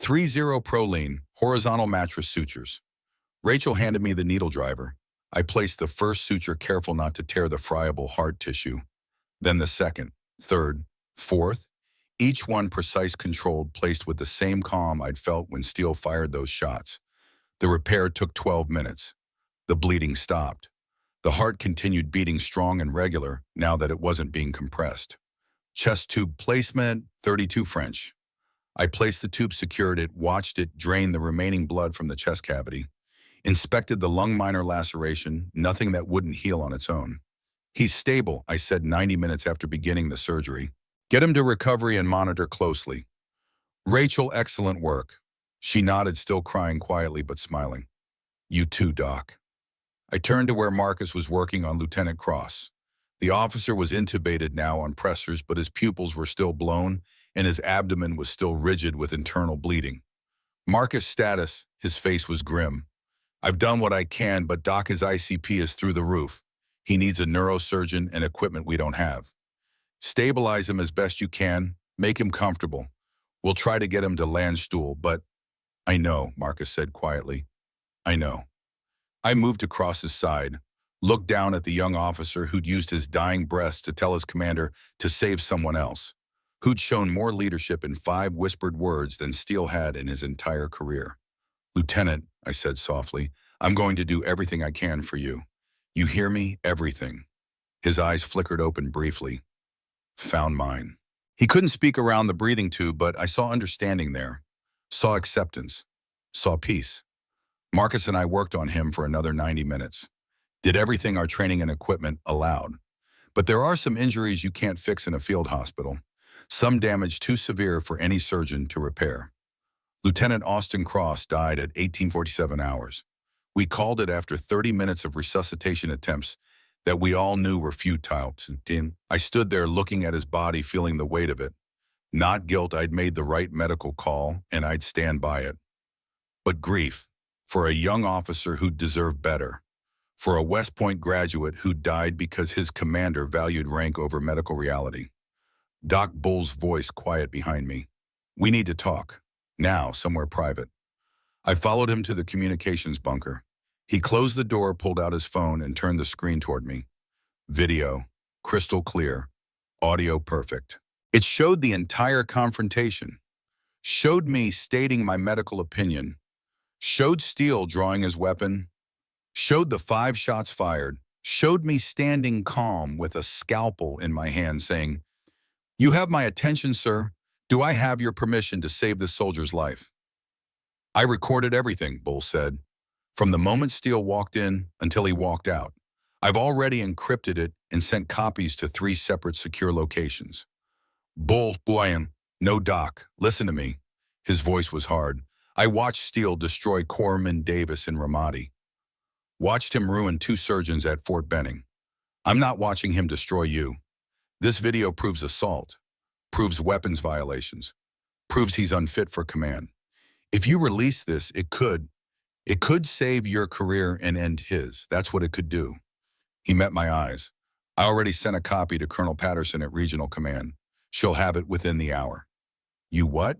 3-0 Proline, horizontal mattress sutures. Rachel handed me the needle driver. I placed the first suture, careful not to tear the friable heart tissue. Then the second, third, fourth, each one precise, controlled, placed with the same calm I'd felt when Steele fired those shots. The repair took 12 minutes. The bleeding stopped. The heart continued beating strong and regular now that it wasn't being compressed. Chest tube placement, 32 French. I placed the tube, secured it, watched it drain the remaining blood from the chest cavity. Inspected the lung minor laceration, nothing that wouldn't heal on its own. He's stable, I said 90 minutes after beginning the surgery. Get him to recovery and monitor closely. Rachel, excellent work. She nodded, still crying quietly but smiling. You too, Doc. I turned to where Marcus was working on Lieutenant Cross. The officer was intubated now on pressors, but his pupils were still blown and his abdomen was still rigid with internal bleeding. Marcus' status, his face was grim. I've done what I can, but Doc, his ICP is through the roof. He needs a neurosurgeon and equipment we don't have. Stabilize him as best you can, make him comfortable. We'll try to get him to Landstuhl, but I know, Marcus said quietly. I know. I moved across his side, looked down at the young officer who'd used his dying breath to tell his commander to save someone else, who'd shown more leadership in 5 whispered words than Steele had in his entire career. Lieutenant, I said softly, I'm going to do everything I can for you. You hear me? Everything. His eyes flickered open briefly. Found mine. He couldn't speak around the breathing tube, but I saw understanding there, saw acceptance, saw peace. Marcus and I worked on him for another 90 minutes. Did everything our training and equipment allowed. But there are some injuries you can't fix in a field hospital. Some damage too severe for any surgeon to repair. Lieutenant Austin Cross died at 1847 hours. We called it after 30 minutes of resuscitation attempts that we all knew were futile. I stood there looking at his body, feeling the weight of it. Not guilt, I'd made the right medical call and I'd stand by it. But grief, for a young officer who deserved better. For a West Point graduate who died because his commander valued rank over medical reality. Doc Bull's voice quiet behind me. We need to talk. Now, somewhere private. I followed him to the communications bunker. He closed the door, pulled out his phone, and turned the screen toward me. Video, crystal clear. Audio perfect. It showed the entire confrontation. Showed me stating my medical opinion. Showed Steele drawing his weapon. Showed the 5 shots fired. Showed me standing calm with a scalpel in my hand saying, You have my attention, sir. Do I have your permission to save this soldier's life? I recorded everything, Bull said. From the moment Steele walked in until he walked out. I've already encrypted it and sent copies to 3 separate secure locations. Bull, Boyan, no Doc, listen to me. His voice was hard. I watched Steele destroy Corman Davis in Ramadi. Watched him ruin 2 surgeons at Fort Benning. I'm not watching him destroy you. This video proves assault, proves weapons violations, proves he's unfit for command. If you release this, it could save your career and end his. That's what it could do. He met my eyes. I already sent a copy to Colonel Patterson at Regional Command. She'll have it within the hour. You what?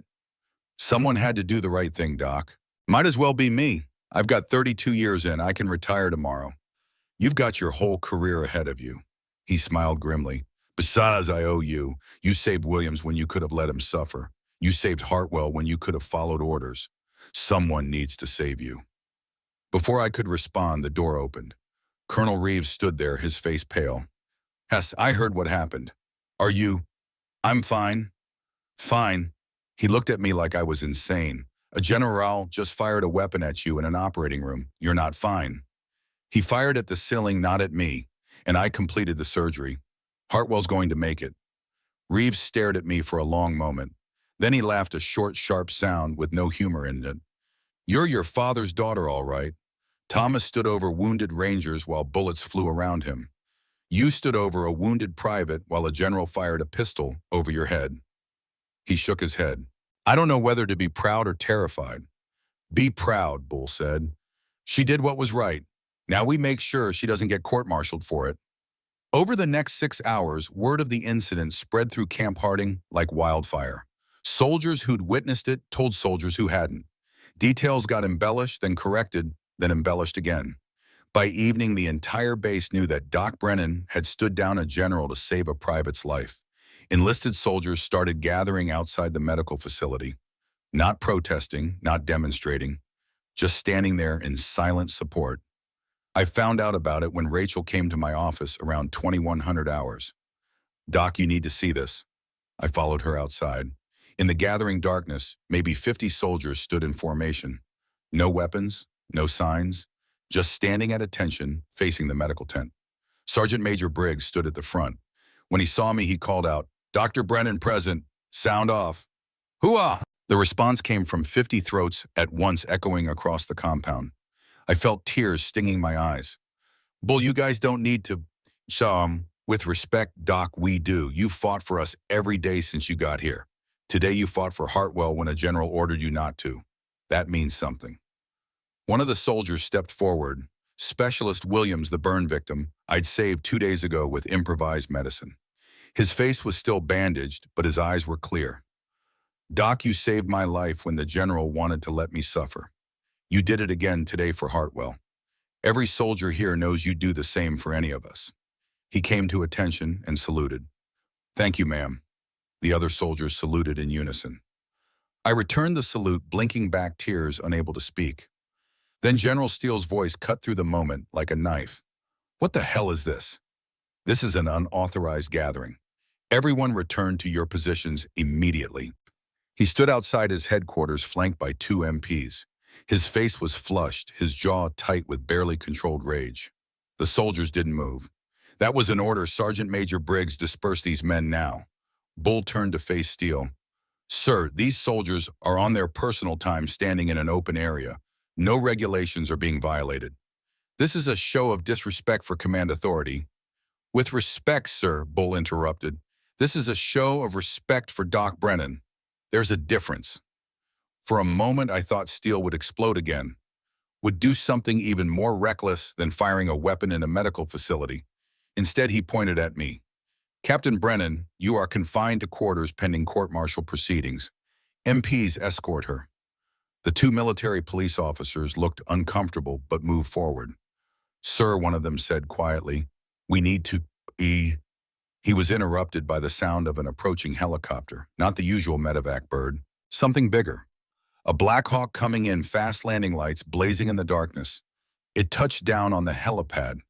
Someone had to do the right thing, Doc. Might as well be me. I've got 32 years in. I can retire tomorrow. You've got your whole career ahead of you. He smiled grimly. Besides, I owe you. You saved Williams when you could have let him suffer. You saved Hartwell when you could have followed orders. Someone needs to save you. Before I could respond, the door opened. Colonel Reeves stood there, his face pale. Hess, I heard what happened. Are you? I'm fine. Fine. He looked at me like I was insane. A general just fired a weapon at you in an operating room. You're not fine. He fired at the ceiling, not at me, and I completed the surgery. Hartwell's going to make it. Reeves stared at me for a long moment. Then he laughed a short, sharp sound with no humor in it. You're your father's daughter, all right. Thomas stood over wounded rangers while bullets flew around him. You stood over a wounded private while a general fired a pistol over your head. He shook his head. I don't know whether to be proud or terrified. Be proud, Bull said. She did what was right. Now we make sure she doesn't get court-martialed for it. Over the next 6 hours, word of the incident spread through Camp Harding like wildfire. Soldiers who'd witnessed it told soldiers who hadn't. Details got embellished, then corrected, then embellished again. By evening, the entire base knew that Doc Brennan had stood down a general to save a private's life. Enlisted soldiers started gathering outside the medical facility, not protesting, not demonstrating, just standing there in silent support. I found out about it when Rachel came to my office around 2100 hours. Doc, you need to see this. I followed her outside. In the gathering darkness, maybe 50 soldiers stood in formation. No weapons, no signs, just standing at attention, facing the medical tent. Sergeant Major Briggs stood at the front. When he saw me, he called out, Dr. Brennan present, sound off. Hooah! The response came from 50 throats at once, echoing across the compound. I felt tears stinging my eyes. Bull, you guys don't need to. With respect, Doc, we do. You fought for us every day since you got here. Today you fought for Hartwell when a general ordered you not to. That means something. One of the soldiers stepped forward. Specialist Williams, the burn victim, I'd saved 2 days ago with improvised medicine. His face was still bandaged, but his eyes were clear. Doc, you saved my life when the general wanted to let me suffer. You did it again today for Hartwell. Every soldier here knows you'd do the same for any of us. He came to attention and saluted. Thank you, ma'am. The other soldiers saluted in unison. I returned the salute, blinking back tears, unable to speak. Then General Steele's voice cut through the moment like a knife. What the hell is this? This is an unauthorized gathering. Everyone return to your positions immediately. He stood outside his headquarters, flanked by 2 MPs. His face was flushed, his jaw tight with barely controlled rage. The soldiers didn't move. That was an order. Sergeant Major Briggs, disperse these men now. Bull turned to face Steele. Sir, these soldiers are on their personal time standing in an open area. No regulations are being violated. This is a show of disrespect for command authority. With respect, sir, Bull interrupted. This is a show of respect for Doc Brennan. There's a difference. For a moment, I thought Steele would explode again, would do something even more reckless than firing a weapon in a medical facility. Instead, he pointed at me. Captain Brennan, you are confined to quarters pending court-martial proceedings. MPs escort her. The 2 military police officers looked uncomfortable but moved forward. Sir, one of them said quietly, we need to be... He was interrupted by the sound of an approaching helicopter, not the usual medevac bird, something bigger. A Black Hawk coming in, fast landing lights blazing in the darkness. It touched down on the helipad.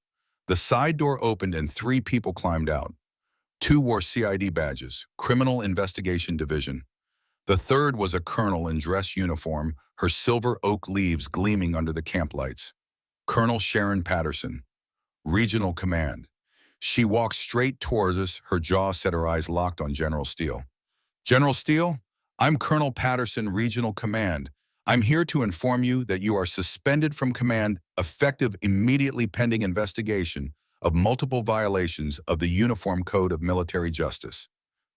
The side door opened and 3 people climbed out. Two wore CID badges, Criminal Investigation Division. The third was a colonel in dress uniform, her silver oak leaves gleaming under the camp lights. Colonel Sharon Patterson, Regional Command. She walked straight towards us, her jaw set, her eyes locked on General Steele. General Steele, I'm Colonel Patterson, Regional Command. I'm here to inform you that you are suspended from command, effective immediately pending investigation of multiple violations of the Uniform Code of Military Justice.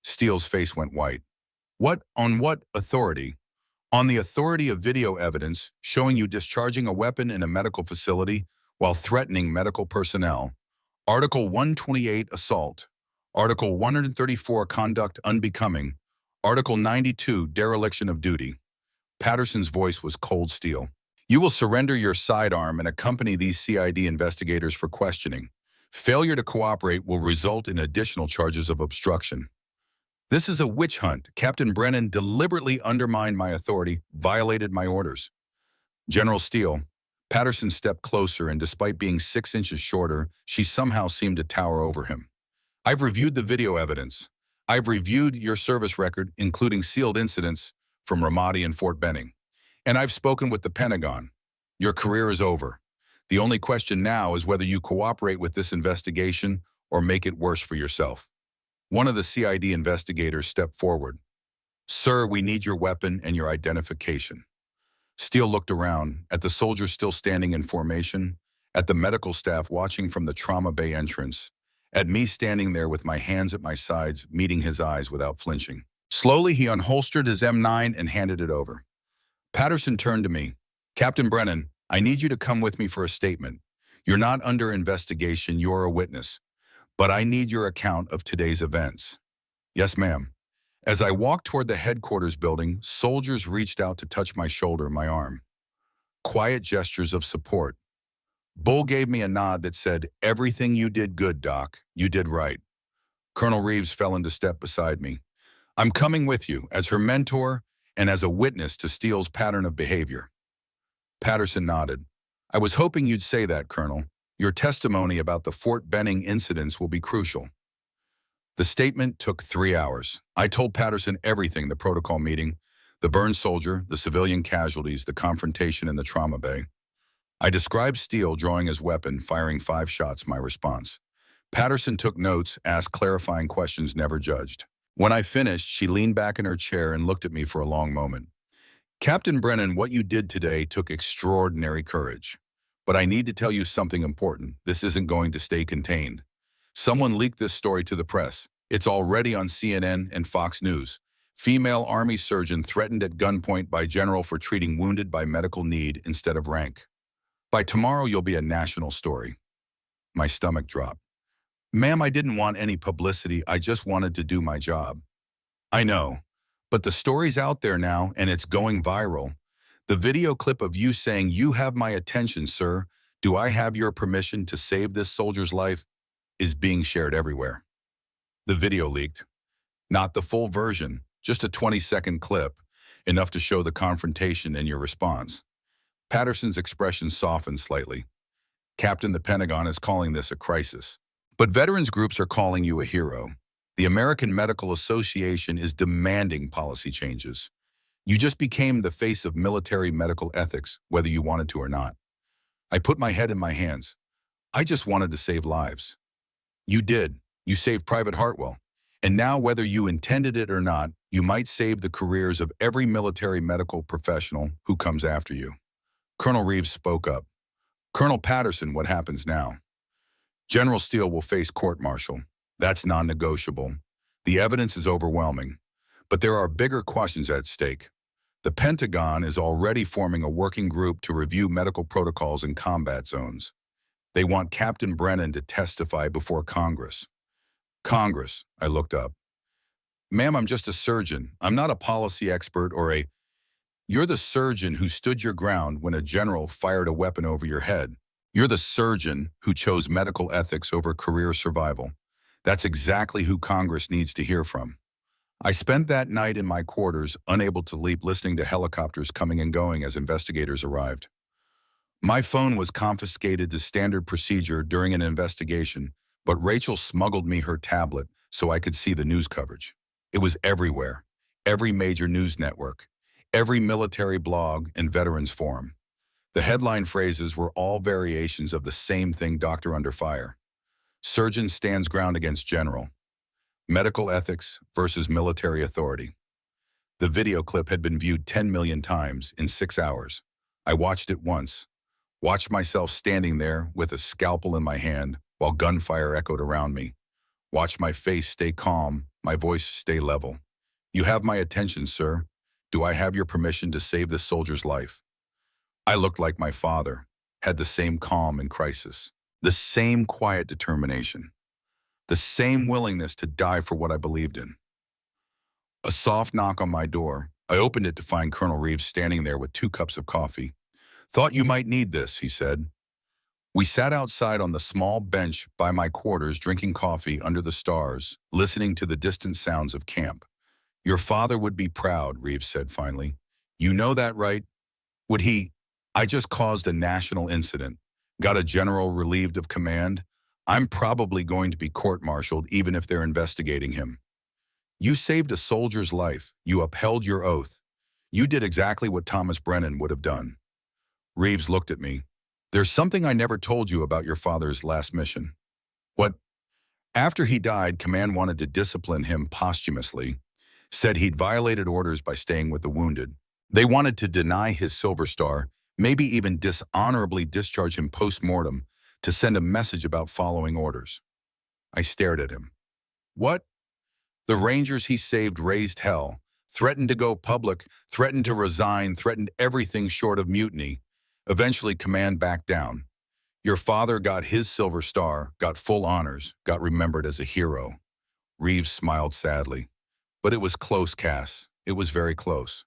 Steele's face went white. On what authority? On the authority of video evidence showing you discharging a weapon in a medical facility while threatening medical personnel. Article 128, assault. Article 134, conduct unbecoming. Article 92, dereliction of duty. Patterson's voice was cold steel. You will surrender your sidearm and accompany these CID investigators for questioning. Failure to cooperate will result in additional charges of obstruction. This is a witch hunt. Captain Brennan deliberately undermined my authority, violated my orders. General Steele, Patterson stepped closer, and despite being 6 inches shorter, she somehow seemed to tower over him. I've reviewed the video evidence. I've reviewed your service record, including sealed incidents from Ramadi and Fort Benning. And I've spoken with the Pentagon. Your career is over. The only question now is whether you cooperate with this investigation or make it worse for yourself. One of the CID investigators stepped forward. Sir, we need your weapon and your identification. Steele looked around, at the soldiers still standing in formation, at the medical staff watching from the trauma bay entrance, at me standing there with my hands at my sides, meeting his eyes without flinching. Slowly, he unholstered his M9 and handed it over. Patterson turned to me. Captain Brennan, I need you to come with me for a statement. You're not under investigation, you're a witness. But I need your account of today's events. Yes, ma'am. As I walked toward the headquarters building, soldiers reached out to touch my shoulder, my arm. Quiet gestures of support. Bull gave me a nod that said, everything you did good, Doc. You did right. Colonel Reeves fell into step beside me. I'm coming with you as her mentor and as a witness to Steele's pattern of behavior. Patterson nodded. I was hoping you'd say that, Colonel. Your testimony about the Fort Benning incidents will be crucial. The statement took 3 hours. I told Patterson everything: the protocol meeting, the burned soldier, the civilian casualties, the confrontation in the trauma bay. I described Steele drawing his weapon, firing 5 shots, my response. Patterson took notes, asked clarifying questions, never judged. When I finished, she leaned back in her chair and looked at me for a long moment. Captain Brennan, what you did today took extraordinary courage. But I need to tell you something important. This isn't going to stay contained. Someone leaked this story to the press. It's already on CNN and Fox News. Female Army surgeon threatened at gunpoint by general for treating wounded by medical need instead of rank. By tomorrow, you'll be a national story. My stomach dropped. Ma'am, I didn't want any publicity. I just wanted to do my job. I know, but the story's out there now and it's going viral. The video clip of you saying, "You have my attention, sir. Do I have your permission to save this soldier's life?" is being shared everywhere. The video leaked. Not the full version, just a 20-second clip, enough to show the confrontation and your response. Patterson's expression softened slightly. Captain, the Pentagon is calling this a crisis. But veterans groups are calling you a hero. The American Medical Association is demanding policy changes. You just became the face of military medical ethics, whether you wanted to or not. I put my head in my hands. I just wanted to save lives. You did. You saved Private Hartwell. And now, whether you intended it or not, you might save the careers of every military medical professional who comes after you. Colonel Reeves spoke up. Colonel Patterson, what happens now? General Steele will face court-martial. That's non-negotiable. The evidence is overwhelming. But there are bigger questions at stake. The Pentagon is already forming a working group to review medical protocols in combat zones. They want Captain Brennan to testify before Congress. Congress, I looked up. Ma'am, I'm just a surgeon. I'm not a policy expert or a... You're the surgeon who stood your ground when a general fired a weapon over your head. You're the surgeon who chose medical ethics over career survival. That's exactly who Congress needs to hear from. I spent that night in my quarters, unable to sleep, listening to helicopters coming and going as investigators arrived. My phone was confiscated as standard procedure during an investigation, but Rachel smuggled me her tablet, so I could see the news coverage. It was everywhere, every major news network, every military blog and veterans forum. The headline phrases were all variations of the same thing: doctor under fire, surgeon stands ground against general, medical ethics versus military authority. The video clip had been viewed 10 million times in 6 hours. I watched it once, watched myself standing there with a scalpel in my hand while gunfire echoed around me. Watched my face stay calm, my voice stay level. "You have my attention, sir. Do I have your permission to save this soldier's life?" I looked like my father, had the same calm in crisis, the same quiet determination, the same willingness to die for what I believed in. A soft knock on my door. I opened it to find Colonel Reeves standing there with 2 cups of coffee. "Thought you might need this," he said. We sat outside on the small bench by my quarters drinking coffee under the stars, listening to the distant sounds of camp. "Your father would be proud," Reeves said finally. "You know that, right? Would he? I just caused a national incident, got a general relieved of command. I'm probably going to be court-martialed even if they're investigating him. You saved a soldier's life. You upheld your oath. You did exactly what Thomas Brennan would have done." Reeves looked at me. "There's something I never told you about your father's last mission." "What?" "After he died, command wanted to discipline him posthumously. Said he'd violated orders by staying with the wounded. They wanted to deny his Silver Star, maybe even dishonorably discharge him post-mortem to send a message about following orders." I stared at him. "What?" "The Rangers he saved raised hell, threatened to go public, threatened to resign, threatened everything short of mutiny. Eventually, command backed down. Your father got his Silver Star, got full honors, got remembered as a hero." Reeves smiled sadly. "But it was close, Cass. It was very close."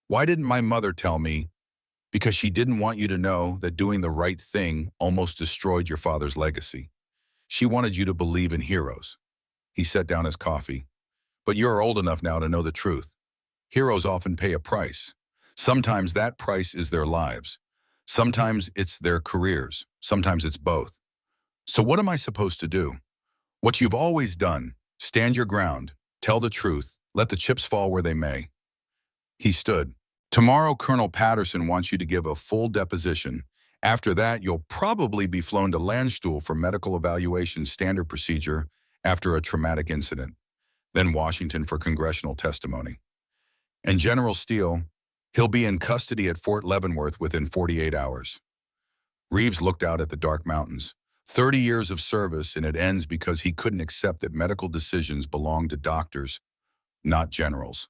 "Why didn't my mother tell me?" "Because she didn't want you to know that doing the right thing almost destroyed your father's legacy. She wanted you to believe in heroes." He set down his coffee. "But you're old enough now to know the truth. Heroes often pay a price. Sometimes that price is their lives. Sometimes it's their careers. Sometimes it's both. So what am I supposed to do?" "What you've always done. Stand your ground. Tell the truth. Let the chips fall where they may." He stood. "Tomorrow, Colonel Patterson wants you to give a full deposition. After that, you'll probably be flown to Landstuhl for medical evaluation standard procedure after a traumatic incident. Then Washington for congressional testimony. And General Steele, he'll be in custody at Fort Leavenworth within 48 hours. Reeves looked out at the dark mountains. 30 years of service, and it ends because he couldn't accept that medical decisions belong to doctors, not generals.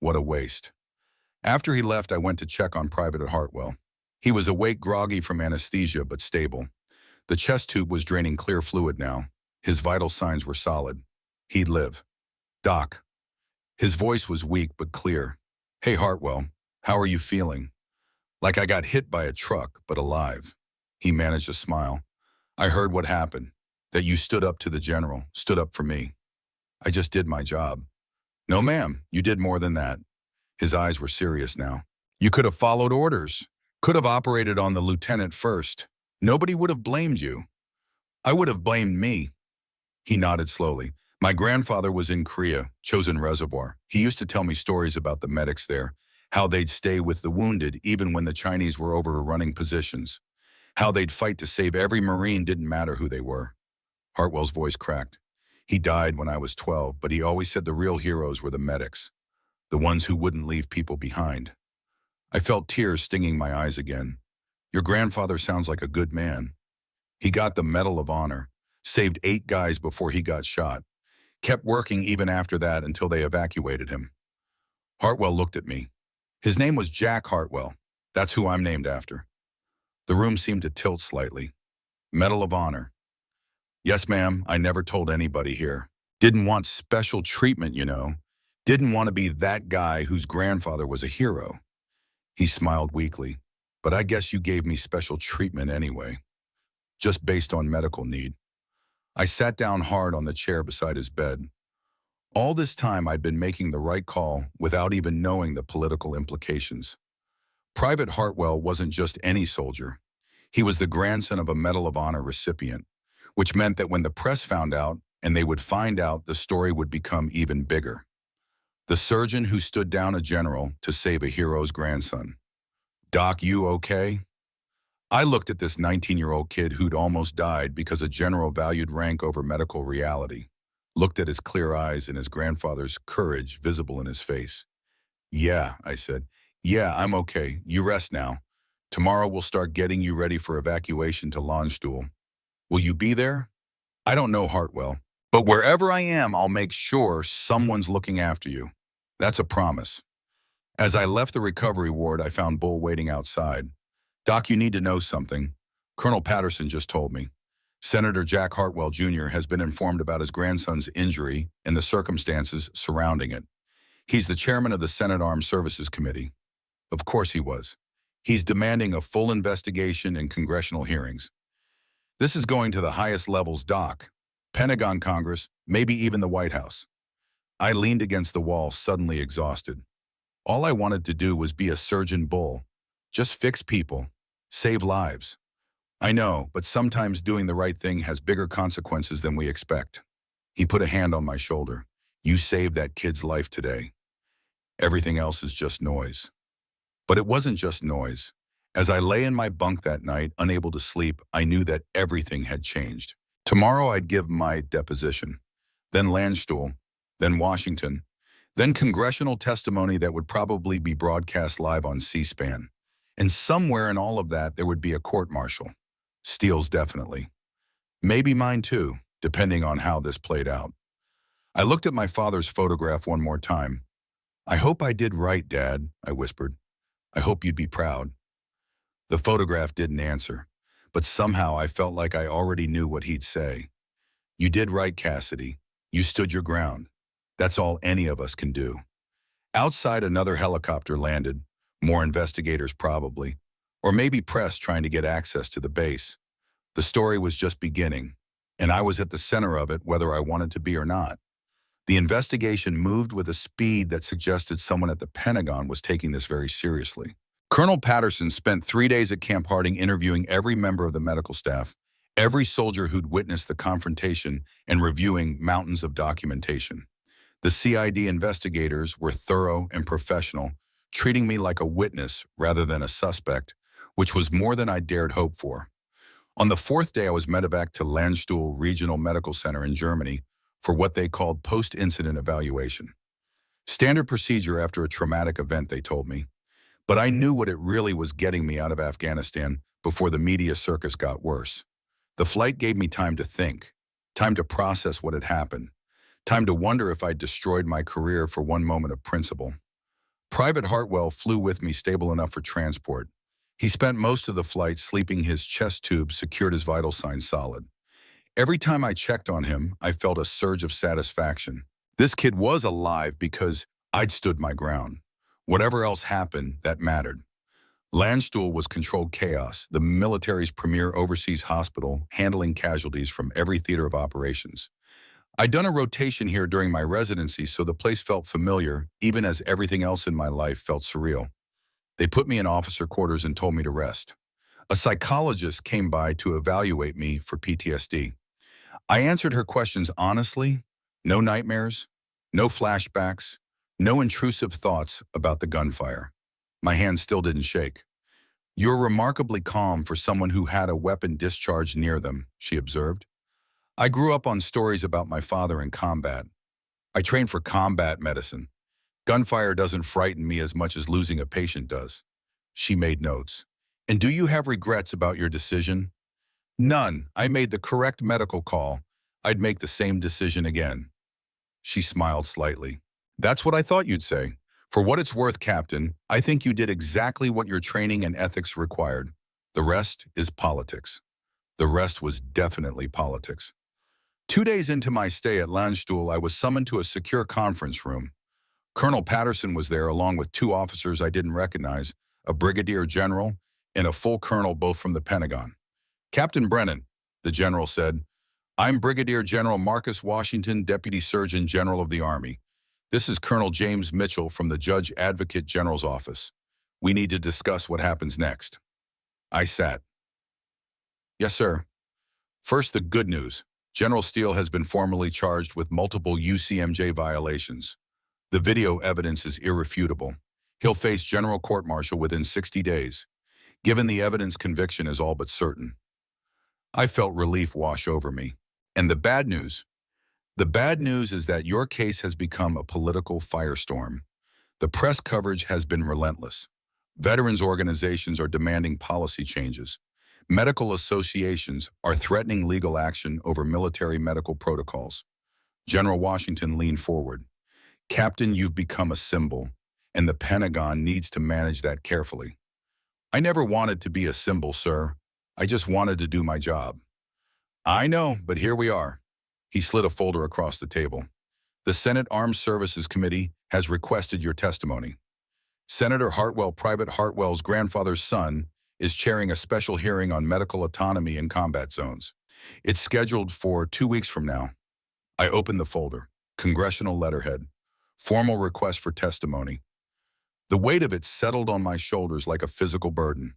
What a waste. After he left, I went to check on Private Hartwell. He was awake, groggy from anesthesia, but stable. The chest tube was draining clear fluid now. His vital signs were solid. He'd live. "Doc." His voice was weak but clear. "Hey, Hartwell, how are you feeling?" "Like I got hit by a truck, but alive." He managed a smile. "I heard what happened, that you stood up to the general, stood up for me. I just did my job." "No, ma'am, you did more than that." His eyes were serious now. "You could have followed orders, could have operated on the lieutenant first. Nobody would have blamed you." "I would have blamed me." He nodded slowly. "My grandfather was in Korea, Chosin Reservoir. He used to tell me stories about the medics there, how they'd stay with the wounded even when the Chinese were overrunning positions, how they'd fight to save every Marine, didn't matter who they were." Hartwell's voice cracked. "He died when I was 12, but he always said the real heroes were the medics, the ones who wouldn't leave people behind." I felt tears stinging my eyes again. "Your grandfather sounds like a good man. He got the Medal of Honor, saved 8 guys before he got shot, kept working even after that until they evacuated him." Hartwell looked at me. "His name was Jack Hartwell. That's who I'm named after." The room seemed to tilt slightly. "Medal of Honor." "Yes, ma'am, I never told anybody here. Didn't want special treatment, you know. Didn't want to be that guy whose grandfather was a hero." He smiled weakly. "But I guess you gave me special treatment anyway, just based on medical need." I sat down hard on the chair beside his bed. All this time I'd been making the right call without even knowing the political implications. Private Hartwell wasn't just any soldier. He was the grandson of a Medal of Honor recipient, which meant that when the press found out, and they would find out the story would become even bigger. The surgeon who stood down a general to save a hero's grandson. Doc, you okay? I looked at this 19-year-old kid who'd almost died because a general valued rank over medical reality, looked at his clear eyes and his grandfather's courage visible in his face. Yeah, I said. Yeah, I'm okay. You rest now. Tomorrow we'll start getting you ready for evacuation to Landstuhl. Will you be there? I don't know Hartwell, but wherever I am, I'll make sure someone's looking after you. That's a promise. As I left the recovery ward, I found Bull waiting outside. Doc, you need to know something. Colonel Patterson just told me. Senator Jack Hartwell Jr. has been informed about his grandson's injury and the circumstances surrounding it. He's the chairman of the Senate Armed Services Committee. Of course he was. He's demanding a full investigation and congressional hearings. This is going to the highest levels, Doc. Pentagon, Congress, maybe even the White House. I leaned against the wall, suddenly exhausted. All I wanted to do was be a surgeon bull. Just fix people. Save lives. I know, but sometimes doing the right thing has bigger consequences than we expect. He put a hand on my shoulder. You saved that kid's life today. Everything else is just noise. But it wasn't just noise. As I lay in my bunk that night, unable to sleep, I knew that everything had changed. Tomorrow I'd give my deposition, then Landstuhl, then Washington, then congressional testimony that would probably be broadcast live on C-SPAN. And somewhere in all of that, there would be a court-martial. Steele's definitely. Maybe mine too, depending on how this played out. I looked at my father's photograph one more time. I hope I did right, Dad, I whispered. I hope you'd be proud. The photograph didn't answer, but somehow I felt like I already knew what he'd say. You did right, Cassidy. You stood your ground. That's all any of us can do. Outside, another helicopter landed, more investigators probably, or maybe press trying to get access to the base. The story was just beginning, and I was at the center of it whether I wanted to be or not. The investigation moved with a speed that suggested someone at the Pentagon was taking this very seriously. Colonel Patterson spent 3 days at Camp Harding interviewing every member of the medical staff, every soldier who'd witnessed the confrontation, and reviewing mountains of documentation. The CID investigators were thorough and professional, treating me like a witness rather than a suspect, which was more than I dared hope for. On the 4th day, I was medevac to Landstuhl Regional Medical Center in Germany for what they called post-incident evaluation. Standard procedure after a traumatic event, they told me. But I knew what it really was getting me out of Afghanistan before the media circus got worse. The flight gave me time to think, time to process what had happened, time to wonder if I'd destroyed my career for one moment of principle. Private Hartwell flew with me stable enough for transport. He spent most of the flight sleeping, his chest tube secured his vital signs solid. Every time I checked on him, I felt a surge of satisfaction. This kid was alive because I'd stood my ground. Whatever else happened, that mattered. Landstuhl was controlled chaos, the military's premier overseas hospital, handling casualties from every theater of operations. I'd done a rotation here during my residency, so the place felt familiar, even as everything else in my life felt surreal. They put me in officer quarters and told me to rest. A psychologist came by to evaluate me for PTSD. I answered her questions honestly, no nightmares, no flashbacks, no intrusive thoughts about the gunfire. My hands still didn't shake. You're remarkably calm for someone who had a weapon discharged near them, she observed. I grew up on stories about my father in combat. I trained for combat medicine. Gunfire doesn't frighten me as much as losing a patient does. She made notes. And do you have regrets about your decision? None. I made the correct medical call. I'd make the same decision again. She smiled slightly. That's what I thought you'd say. For what it's worth, Captain, I think you did exactly what your training and ethics required. The rest is politics. The rest was definitely politics. 2 days into my stay at Landstuhl, I was summoned to a secure conference room. Colonel Patterson was there along with 2 officers I didn't recognize, a brigadier general and a full colonel, both from the Pentagon. Captain Brennan, the general said, I'm Brigadier General Marcus Washington, Deputy Surgeon General of the Army. This is Colonel James Mitchell from the Judge Advocate General's office. We need to discuss what happens next. I sat. Yes, sir. First, the good news. General Steele has been formally charged with multiple UCMJ violations. The video evidence is irrefutable. He'll face general court-martial within 60 days. Given the evidence, conviction is all but certain. I felt relief wash over me. And the bad news? The bad news is that your case has become a political firestorm. The press coverage has been relentless. Veterans organizations are demanding policy changes. Medical associations are threatening legal action over military medical protocols. General Washington leaned forward. Captain, you've become a symbol, and the Pentagon needs to manage that carefully. I never wanted to be a symbol, sir. I just wanted to do my job. I know, but here we are. He slid a folder across the table. The Senate Armed Services Committee has requested your testimony. Senator Hartwell, Private Hartwell's grandfather's son, is chairing a special hearing on medical autonomy in combat zones. It's scheduled for 2 weeks from now. I opened the folder. Congressional letterhead. Formal request for testimony. The weight of it settled on my shoulders like a physical burden.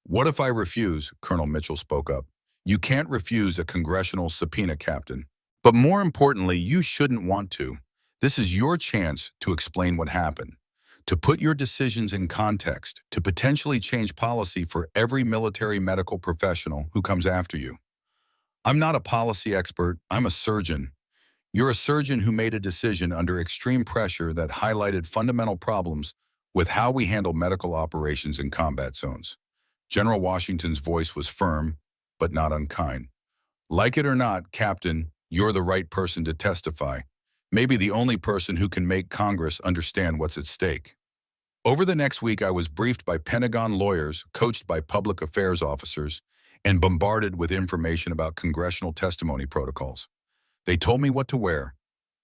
What if I refuse? Colonel Mitchell spoke up. You can't refuse a congressional subpoena, Captain. But more importantly, you shouldn't want to. This is your chance to explain what happened, to put your decisions in context, to potentially change policy for every military medical professional who comes after you. I'm not a policy expert, I'm a surgeon. You're a surgeon who made a decision under extreme pressure that highlighted fundamental problems with how we handle medical operations in combat zones. General Washington's voice was firm, but not unkind. Like it or not, Captain, you're the right person to testify, maybe the only person who can make Congress understand what's at stake. Over the next week, I was briefed by Pentagon lawyers, coached by public affairs officers, and bombarded with information about congressional testimony protocols. They told me what to wear,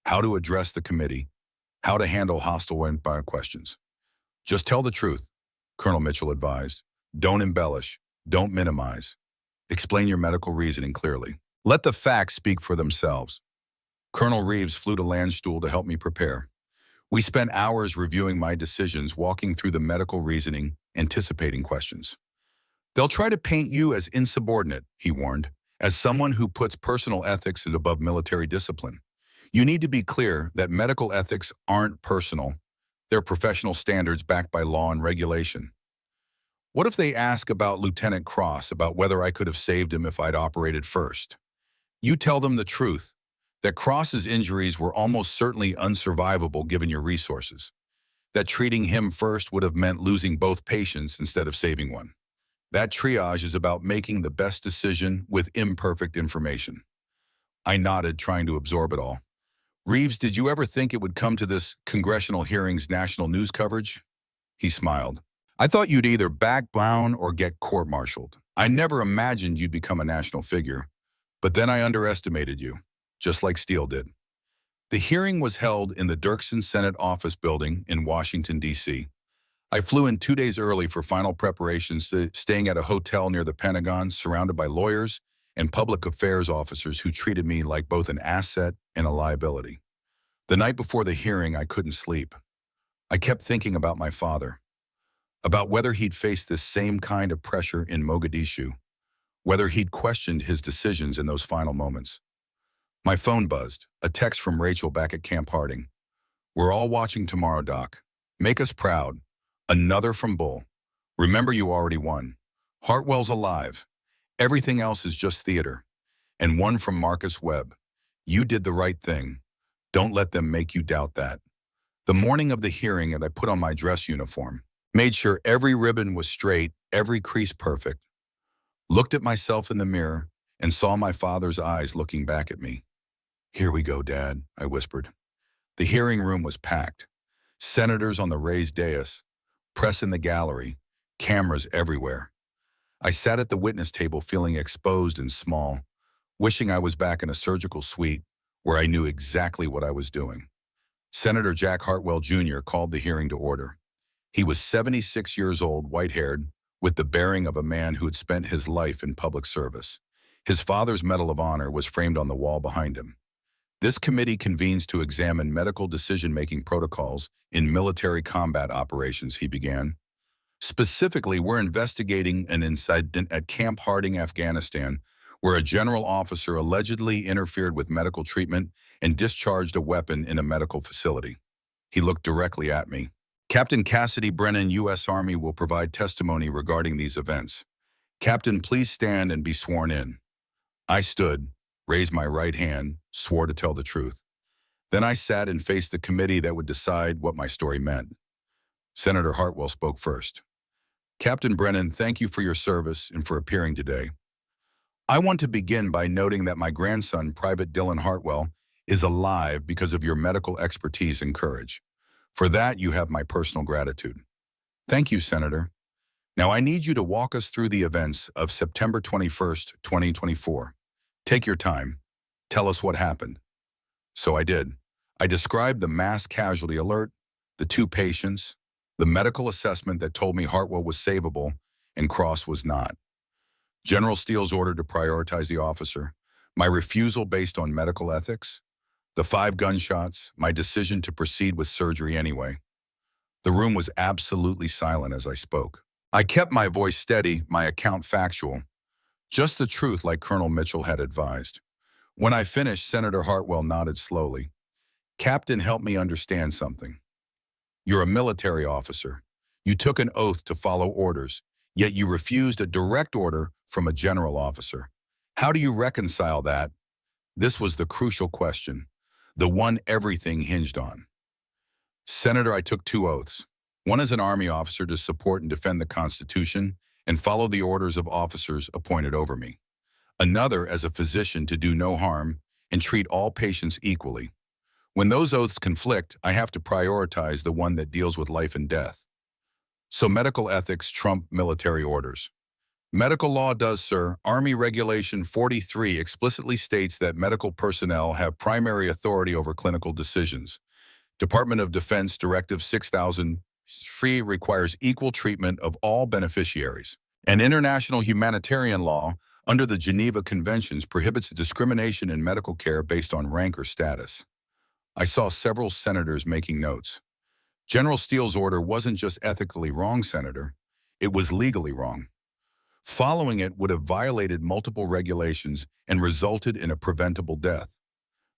how to address the committee, how to handle hostile inbound questions. Just tell the truth, Colonel Mitchell advised. Don't embellish, don't minimize. Explain your medical reasoning clearly. Let the facts speak for themselves. Colonel Reeves flew to Landstuhl to help me prepare. We spent hours reviewing my decisions, walking through the medical reasoning, anticipating questions. They'll try to paint you as insubordinate, he warned, as someone who puts personal ethics above military discipline. You need to be clear that medical ethics aren't personal. They're professional standards backed by law and regulation. What if they ask about Lieutenant Cross, about whether I could have saved him if I'd operated first? You tell them the truth, that Cross's injuries were almost certainly unsurvivable given your resources, that treating him first would have meant losing both patients instead of saving one. That triage is about making the best decision with imperfect information. I nodded, trying to absorb it all. Reeves, did you ever think it would come to this congressional hearing's national news coverage? He smiled. I thought you'd either back down or get court-martialed. I never imagined you'd become a national figure. But then I underestimated you, just like Steele did. The hearing was held in the Dirksen Senate Office Building in Washington, D.C. I flew in 2 days early for final preparations, staying at a hotel near the Pentagon, surrounded by lawyers and public affairs officers who treated me like both an asset and a liability. The night before the hearing, I couldn't sleep. I kept thinking about my father, about whether he'd faced this same kind of pressure in Mogadishu, whether he'd questioned his decisions in those final moments. My phone buzzed, a text from Rachel back at Camp Harding. We're all watching tomorrow, Doc. Make us proud. Another from Bull. Remember, you already won. Hartwell's alive. Everything else is just theater. And one from Marcus Webb. You did the right thing. Don't let them make you doubt that. The morning of the hearing, I put on my dress uniform, made sure every ribbon was straight, every crease perfect, looked at myself in the mirror, and saw my father's eyes looking back at me. Here we go, Dad, I whispered. The hearing room was packed. Senators on the raised dais, press in the gallery, cameras everywhere. I sat at the witness table feeling exposed and small, wishing I was back in a surgical suite where I knew exactly what I was doing. Senator Jack Hartwell Jr. called the hearing to order. He was 76 years old, white-haired, with the bearing of a man who had spent his life in public service. His father's Medal of Honor was framed on the wall behind him. This committee convenes to examine medical decision-making protocols in military combat operations, he began. Specifically, we're investigating an incident at Camp Harding, Afghanistan, where a general officer allegedly interfered with medical treatment and discharged a weapon in a medical facility. He looked directly at me. Captain Cassidy Brennan, U.S. Army, will provide testimony regarding these events. Captain, please stand and be sworn in. I stood, raised my right hand, swore to tell the truth. Then I sat and faced the committee that would decide what my story meant. Senator Hartwell spoke first. Captain Brennan, thank you for your service and for appearing today. I want to begin by noting that my grandson, Private Dylan Hartwell, is alive because of your medical expertise and courage. For that, you have my personal gratitude. Thank you, Senator. Now I need you to walk us through the events of September 21st, 2024. Take your time. Tell us what happened. So I did. I described the mass casualty alert, the 2 patients, the medical assessment that told me Hartwell was savable and Cross was not. General Steele's order to prioritize the officer, my refusal based on medical ethics, the 5 gunshots, my decision to proceed with surgery anyway. The room was absolutely silent as I spoke. I kept my voice steady, my account factual, just the truth like Colonel Mitchell had advised. When I finished, Senator Hartwell nodded slowly. Captain, help me understand something. You're a military officer. You took an oath to follow orders, yet you refused a direct order from a general officer. How do you reconcile that? This was the crucial question, the one everything hinged on. Senator, I took 2 oaths. One as an Army officer to support and defend the Constitution and follow the orders of officers appointed over me. Another as a physician to do no harm and treat all patients equally. When those oaths conflict, I have to prioritize the one that deals with life and death. So medical ethics trump military orders. Medical law does, sir. Army Regulation 43 explicitly states that medical personnel have primary authority over clinical decisions. Department of Defense Directive 6003 requires equal treatment of all beneficiaries. And international humanitarian law, under the Geneva Conventions, prohibits discrimination in medical care based on rank or status. I saw several senators making notes. General Steele's order wasn't just ethically wrong, Senator. It was legally wrong. Following it would have violated multiple regulations and resulted in a preventable death.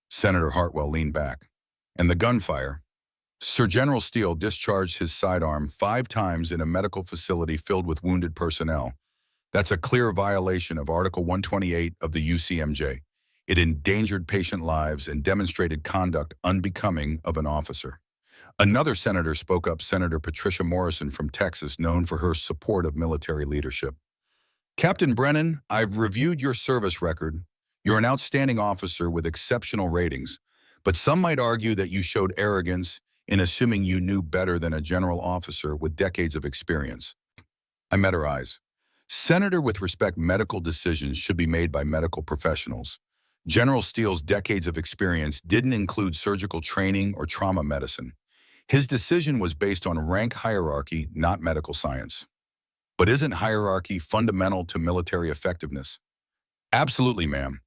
Senator Hartwell leaned back. And the gunfire? Sir General Steele discharged his sidearm 5 times in a medical facility filled with wounded personnel. That's a clear violation of Article 128 of the UCMJ. It endangered patient lives and demonstrated conduct unbecoming of an officer. Another senator spoke up, Senator Patricia Morrison from Texas, known for her support of military leadership. Captain Brennan, I've reviewed your service record. You're an outstanding officer with exceptional ratings, but some might argue that you showed arrogance in assuming you knew better than a general officer with decades of experience. I met her eyes. Senator, with respect, medical decisions should be made by medical professionals. General Steele's decades of experience didn't include surgical training or trauma medicine. His decision was based on rank hierarchy, not medical science. But isn't hierarchy fundamental to military effectiveness? Absolutely, ma'am.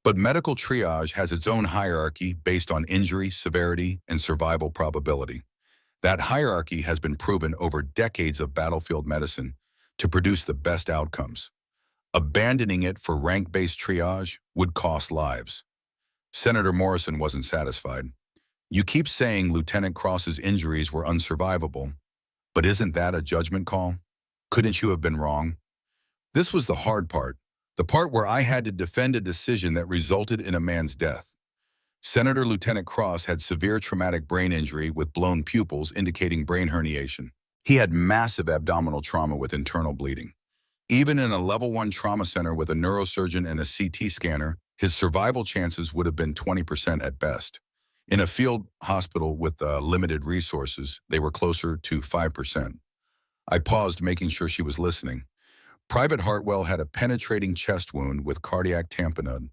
But medical triage has its own hierarchy based on injury, severity, and survival probability. That hierarchy has been proven over decades of battlefield medicine to produce the best outcomes. Abandoning it for rank-based triage would cost lives. Senator Morrison wasn't satisfied. You keep saying Lieutenant Cross's injuries were unsurvivable, but isn't that a judgment call? Couldn't you have been wrong? This was the hard part, the part where I had to defend a decision that resulted in a man's death. Senator Lieutenant Cross had severe traumatic brain injury with blown pupils indicating brain herniation. He had massive abdominal trauma with internal bleeding. Even in a level 1 trauma center with a neurosurgeon and a CT scanner, his survival chances would have been 20% at best. In a field hospital with limited resources, they were closer to 5%. I paused, making sure she was listening. Private Hartwell had a penetrating chest wound with cardiac tamponade.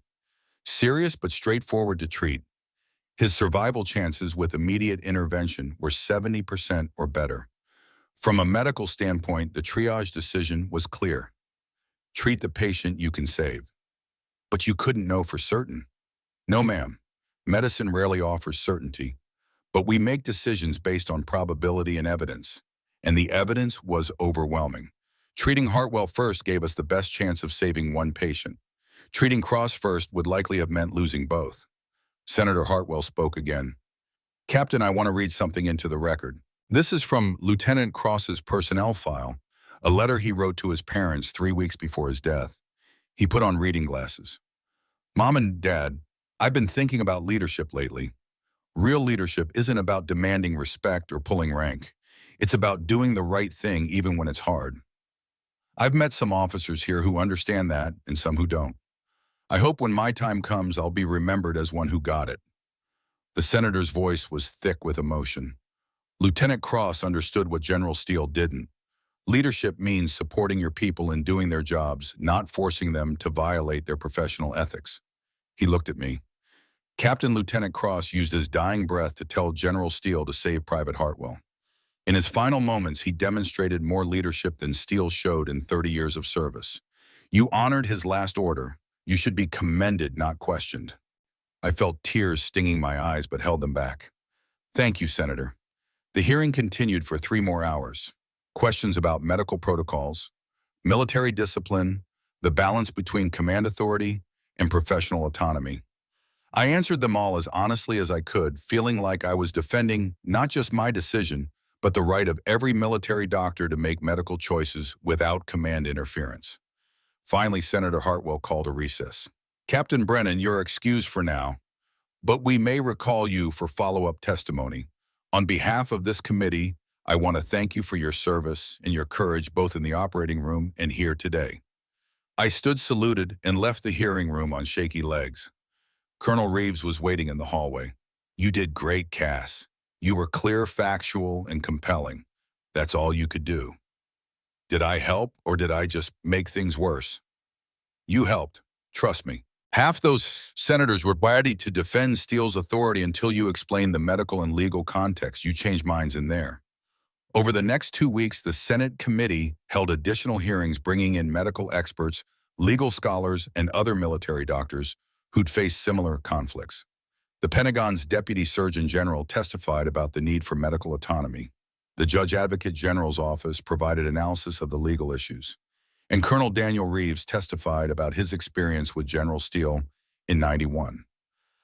Serious but straightforward to treat. His survival chances with immediate intervention were 70% or better. From a medical standpoint, the triage decision was clear. Treat the patient you can save. But you couldn't know for certain. No, ma'am. Medicine rarely offers certainty, but we make decisions based on probability and evidence. And the evidence was overwhelming. Treating Hartwell first gave us the best chance of saving 1 patient. Treating Cross first would likely have meant losing both. Senator Hartwell spoke again. Captain, I want to read something into the record. This is from Lieutenant Cross's personnel file, a letter he wrote to his parents 3 weeks before his death. He put on reading glasses. Mom and Dad, I've been thinking about leadership lately. Real leadership isn't about demanding respect or pulling rank. It's about doing the right thing even when it's hard. I've met some officers here who understand that and some who don't. I hope when my time comes, I'll be remembered as one who got it. The senator's voice was thick with emotion. Lieutenant Cross understood what General Steele didn't. Leadership means supporting your people in doing their jobs, not forcing them to violate their professional ethics. He looked at me. Captain Lieutenant Cross used his dying breath to tell General Steele to save Private Hartwell. In his final moments, he demonstrated more leadership than Steele showed in 30 years of service. You honored his last order. You should be commended, not questioned. I felt tears stinging my eyes but held them back. Thank you, Senator. The hearing continued for 3 more hours. Questions about medical protocols, military discipline, the balance between command authority and professional autonomy. I answered them all as honestly as I could, feeling like I was defending not just my decision, but the right of every military doctor to make medical choices without command interference. Finally, Senator Hartwell called a recess. Captain Brennan, you're excused for now, but we may recall you for follow-up testimony. On behalf of this committee, I want to thank you for your service and your courage both in the operating room and here today. I stood saluted and left the hearing room on shaky legs. Colonel Reeves was waiting in the hallway. You did great, Cass. You were clear, factual, and compelling. That's all you could do. Did I help, or did I just make things worse? You helped. Trust me. Half those senators were ready to defend Steele's authority until you explained the medical and legal context. You changed minds in there. Over the next 2 weeks, the Senate committee held additional hearings bringing in medical experts, legal scholars, and other military doctors who'd faced similar conflicts. The Pentagon's Deputy Surgeon General testified about the need for medical autonomy. The Judge Advocate General's office provided analysis of the legal issues. And Colonel Daniel Reeves testified about his experience with General Steele in '91.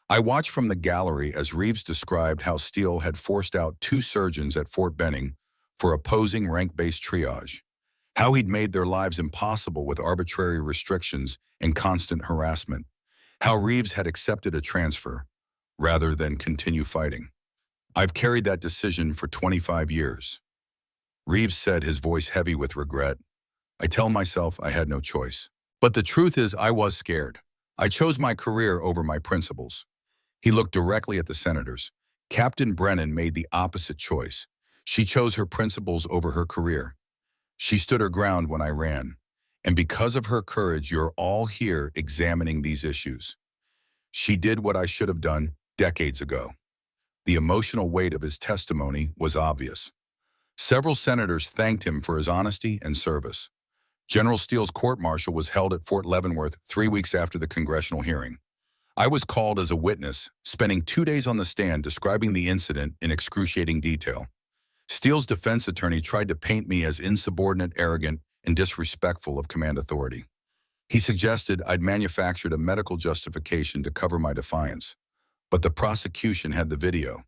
I watched from the gallery as Reeves described how Steele had forced out 2 surgeons at Fort Benning for opposing rank-based triage, how he'd made their lives impossible with arbitrary restrictions and constant harassment, how Reeves had accepted a transfer rather than continue fighting. I've carried that decision for 25 years. Reeves said, his voice heavy with regret. I tell myself I had no choice. But the truth is I was scared. I chose my career over my principles. He looked directly at the senators. Captain Brennan made the opposite choice. She chose her principles over her career. She stood her ground when I ran. And because of her courage, you're all here examining these issues. She did what I should have done decades ago. The emotional weight of his testimony was obvious. Several senators thanked him for his honesty and service. General Steele's court-martial was held at Fort Leavenworth 3 weeks after the congressional hearing. I was called as a witness, spending 2 days on the stand describing the incident in excruciating detail. Steele's defense attorney tried to paint me as insubordinate, arrogant, and disrespectful of command authority. He suggested I'd manufactured a medical justification to cover my defiance. But the prosecution had the video,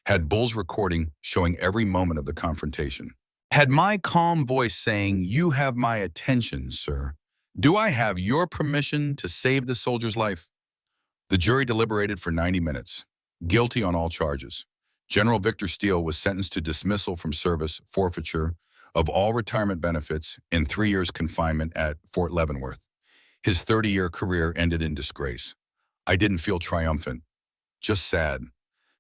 had Bull's recording showing every moment of the confrontation. Had my calm voice saying, "You have my attention, sir. Do I have your permission to save the soldier's life?" The jury deliberated for 90 minutes. Guilty on all charges. General Victor Steele was sentenced to dismissal from service, forfeiture of all retirement benefits, and 3 years confinement at Fort Leavenworth. His 30-year career ended in disgrace. I didn't feel triumphant, just sad.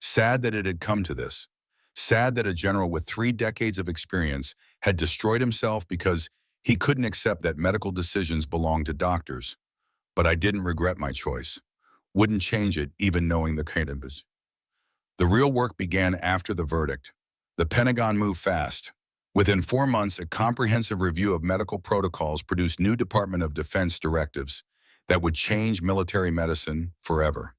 Sad that it had come to this. Sad that a general with 3 decades of experience had destroyed himself because he couldn't accept that medical decisions belonged to doctors. But I didn't regret my choice. Wouldn't change it, even knowing the cannabis. The real work began after the verdict. The Pentagon moved fast. Within 4 months, a comprehensive review of medical protocols produced new Department of Defense directives that would change military medicine forever.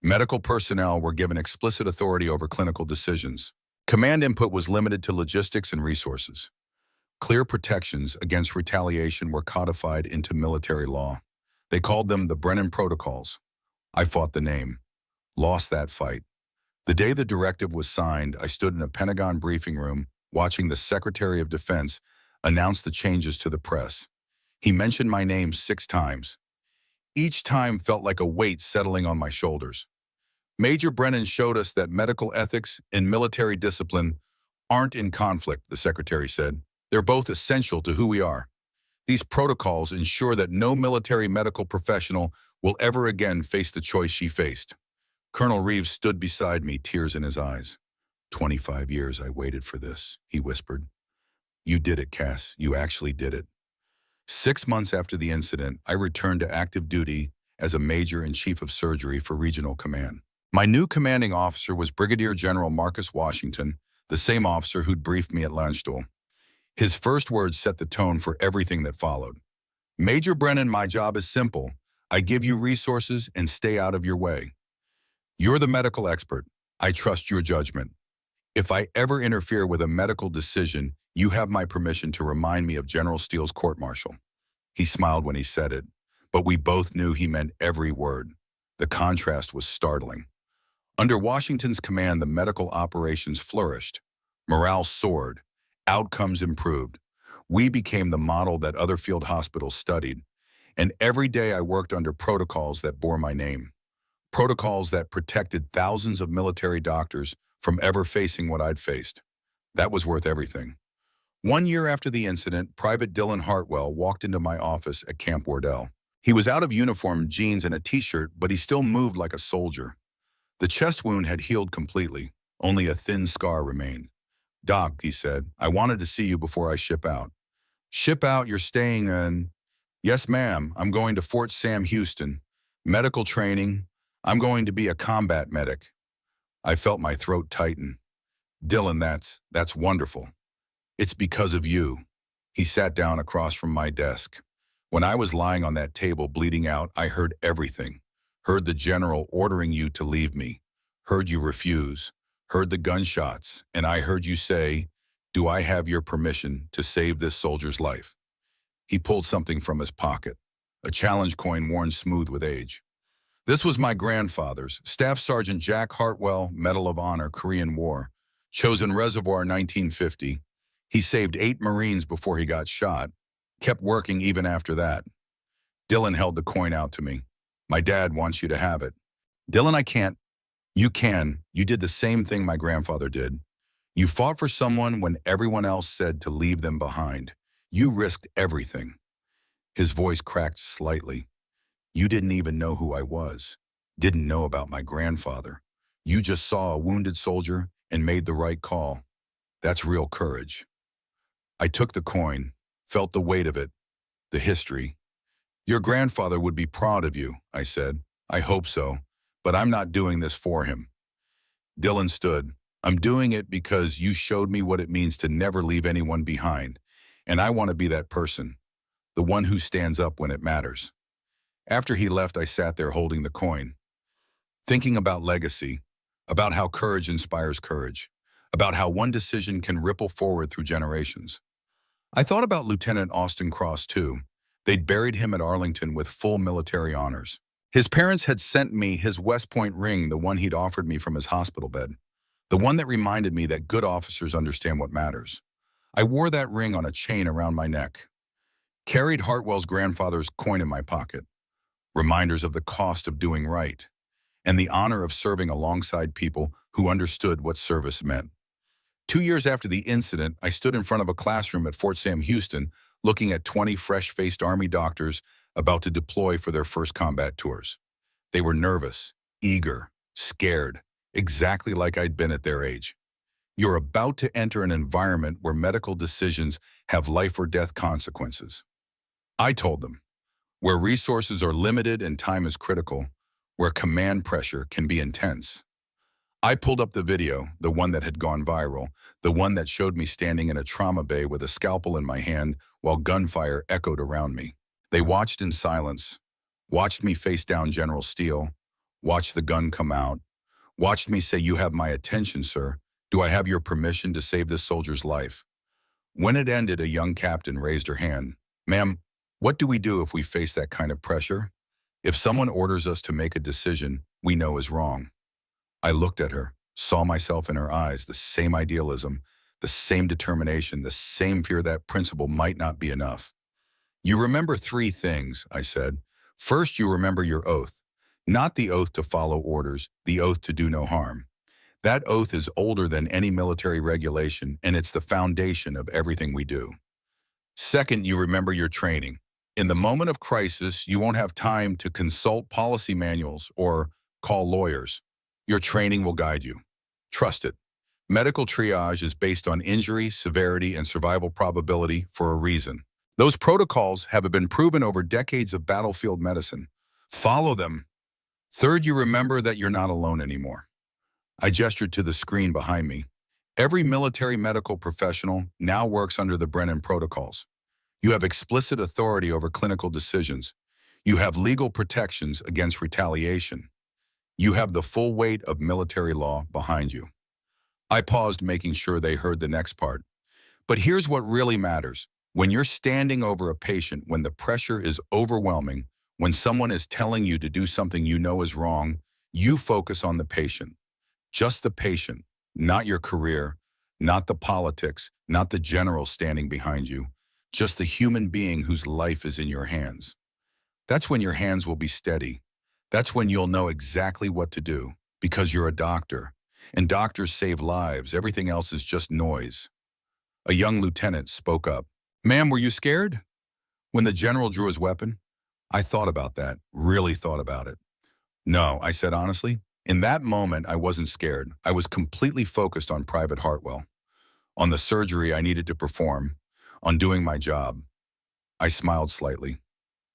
Medical personnel were given explicit authority over clinical decisions. Command input was limited to logistics and resources. Clear protections against retaliation were codified into military law. They called them the Brennan Protocols. I fought the name, lost that fight. The day the directive was signed, I stood in a Pentagon briefing room watching the Secretary of Defense announce the changes to the press. He mentioned my name 6 times. Each time felt like a weight settling on my shoulders. Major Brennan showed us that medical ethics and military discipline aren't in conflict, the Secretary said. They're both essential to who we are. These protocols ensure that no military medical professional will ever again face the choice she faced. Colonel Reeves stood beside me, tears in his eyes. 25 years I waited for this, he whispered. You did it, Cass. You actually did it. 6 months after the incident, I returned to active duty as a Major in Chief of Surgery for Regional Command. My new commanding officer was Brigadier General Marcus Washington, the same officer who'd briefed me at Landstuhl. His first words set the tone for everything that followed. Major Brennan, my job is simple. I give you resources and stay out of your way. You're the medical expert. I trust your judgment. If I ever interfere with a medical decision, you have my permission to remind me of General Steele's court-martial. He smiled when he said it, but we both knew he meant every word. The contrast was startling. Under Washington's command, the medical operations flourished. Morale soared. Outcomes improved. We became the model that other field hospitals studied. And every day I worked under protocols that bore my name. Protocols that protected thousands of military doctors from ever facing what I'd faced. That was worth everything. 1 year after the incident, Private Dylan Hartwell walked into my office at Camp Wardell. He was out of uniform, jeans and a t-shirt, but he still moved like a soldier. The chest wound had healed completely. Only a thin scar remained. Doc, he said, I wanted to see you before I ship out. Ship out? You're staying in? Yes, ma'am. I'm going to Fort Sam Houston. Medical training. I'm going to be a combat medic. I felt my throat tighten. Dylan, that's wonderful. It's because of you. He sat down across from my desk. When I was lying on that table bleeding out, I heard everything. Heard the general ordering you to leave me. Heard you refuse. Heard the gunshots. And I heard you say, do I have your permission to save this soldier's life? He pulled something from his pocket, a challenge coin worn smooth with age. This was my grandfather's, Staff Sergeant Jack Hartwell, Medal of Honor, Korean War, chosen Reservoir 1950. He saved 8 Marines before he got shot, kept working even after that. Dylan held the coin out to me. My dad wants you to have it. Dylan, I can't. You can. You did the same thing my grandfather did. You fought for someone when everyone else said to leave them behind. You risked everything. His voice cracked slightly. You didn't even know who I was. Didn't know about my grandfather. You just saw a wounded soldier and made the right call. That's real courage. I took the coin, felt the weight of it, the history. Your grandfather would be proud of you, I said. I hope so, but I'm not doing this for him. Dylan stood. I'm doing it because you showed me what it means to never leave anyone behind, and I want to be that person, the one who stands up when it matters. After he left, I sat there holding the coin, thinking about legacy, about how courage inspires courage, about how one decision can ripple forward through generations. I thought about Lieutenant Austin Cross, too. They'd buried him at Arlington with full military honors. His parents had sent me his West Point ring, the one he'd offered me from his hospital bed, the one that reminded me that good officers understand what matters. I wore that ring on a chain around my neck, carried Hartwell's grandfather's coin in my pocket, reminders of the cost of doing right, and the honor of serving alongside people who understood what service meant. 2 years after the incident, I stood in front of a classroom at Fort Sam Houston looking at 20 fresh-faced Army doctors about to deploy for their first combat tours. They were nervous, eager, scared, exactly like I'd been at their age. You're about to enter an environment where medical decisions have life or death consequences. I told them, where resources are limited and time is critical, where command pressure can be intense. I pulled up the video, the one that had gone viral, the one that showed me standing in a trauma bay with a scalpel in my hand while gunfire echoed around me. They watched in silence, watched me face down General Steele, watched the gun come out, watched me say, you have my attention, sir. Do I have your permission to save this soldier's life? When it ended, a young captain raised her hand. Ma'am, what do we do if we face that kind of pressure? If someone orders us to make a decision we know is wrong, I looked at her, saw myself in her eyes, the same idealism, the same determination, the same fear that principle might not be enough. You remember three things, I said. First, you remember your oath. Not the oath to follow orders, the oath to do no harm. That oath is older than any military regulation, and it's the foundation of everything we do. Second, you remember your training. In the moment of crisis, you won't have time to consult policy manuals or call lawyers. Your training will guide you. Trust it. Medical triage is based on injury, severity, and survival probability for a reason. Those protocols have been proven over decades of battlefield medicine. Follow them. Third, you remember that you're not alone anymore. I gestured to the screen behind me. Every military medical professional now works under the Brennan protocols. You have explicit authority over clinical decisions. You have legal protections against retaliation. You have the full weight of military law behind you. I paused, making sure they heard the next part. But here's what really matters. When you're standing over a patient, when the pressure is overwhelming, when someone is telling you to do something you know is wrong, you focus on the patient. Just the patient, not your career, not the politics, not the general standing behind you, just the human being whose life is in your hands. That's when your hands will be steady. That's when you'll know exactly what to do, because you're a doctor, and doctors save lives. Everything else is just noise. A young lieutenant spoke up. "Ma'am, were you scared?" When the general drew his weapon, I thought about that, really thought about it. "No," I said honestly. In that moment, I wasn't scared. I was completely focused on Private Hartwell, on the surgery I needed to perform, on doing my job. I smiled slightly.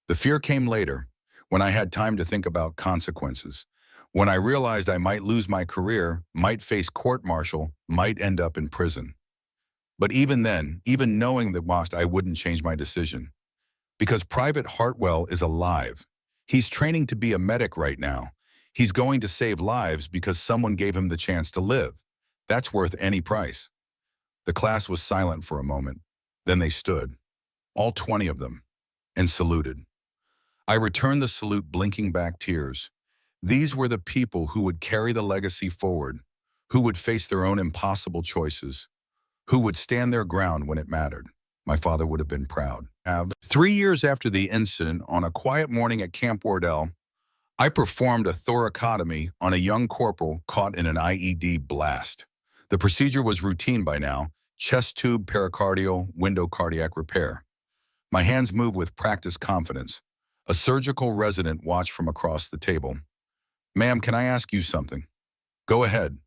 The fear came later, when I had time to think about consequences, when I realized I might lose my career, might face court-martial, might end up in prison. But even then, even knowing the cost, I wouldn't change my decision. Because Private Hartwell is alive. He's training to be a medic right now. He's going to save lives because someone gave him the chance to live. That's worth any price. The class was silent for a moment. Then they stood, all 20 of them, and saluted. I returned the salute, blinking back tears. These were the people who would carry the legacy forward, who would face their own impossible choices, who would stand their ground when it mattered. My father would have been proud. 3 years after the incident, on a quiet morning at Camp Wardell, I performed a thoracotomy on a young corporal caught in an IED blast. The procedure was routine by now: chest tube, pericardial, window cardiac repair. My hands moved with practiced confidence. A surgical resident watched from across the table. "Ma'am, can I ask you something?" "Go ahead."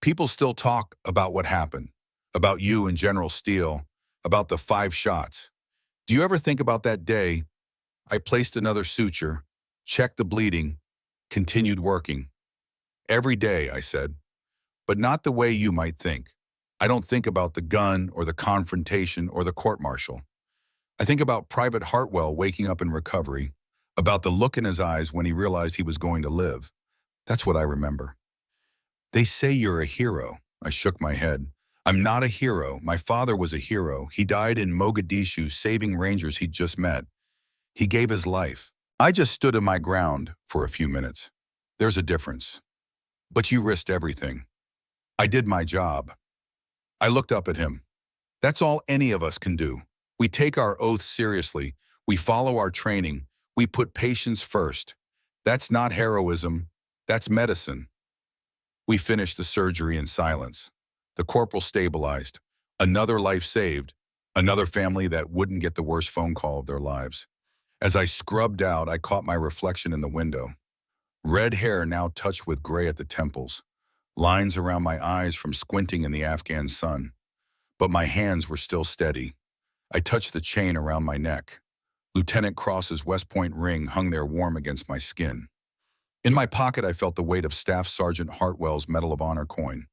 "People still talk about what happened, about you and General Steele, about the 5 shots. Do you ever think about that day?" I placed another suture, checked the bleeding, continued working. "Every day," I said, "but not the way you might think. I don't think about the gun or the confrontation or the court-martial. I think about Private Hartwell waking up in recovery, about the look in his eyes when he realized he was going to live. That's what I remember." "They say you're a hero." I shook my head. "I'm not a hero. My father was a hero. He died in Mogadishu saving Rangers he'd just met. He gave his life." I just stood in my ground for a few minutes. "There's a difference. But you risked everything." "I did my job." I looked up at him. "That's all any of us can do. We take our oaths seriously. We follow our training. We put patients first. That's not heroism. That's medicine." We finished the surgery in silence. The corporal stabilized. Another life saved. Another family that wouldn't get the worst phone call of their lives. As I scrubbed out, I caught my reflection in the window. Red hair now touched with gray at the temples. Lines around my eyes from squinting in the Afghan sun. But my hands were still steady. I touched the chain around my neck. Lieutenant Cross's West Point ring hung there warm against my skin. In my pocket, I felt the weight of Staff Sergeant Hartwell's Medal of Honor coin.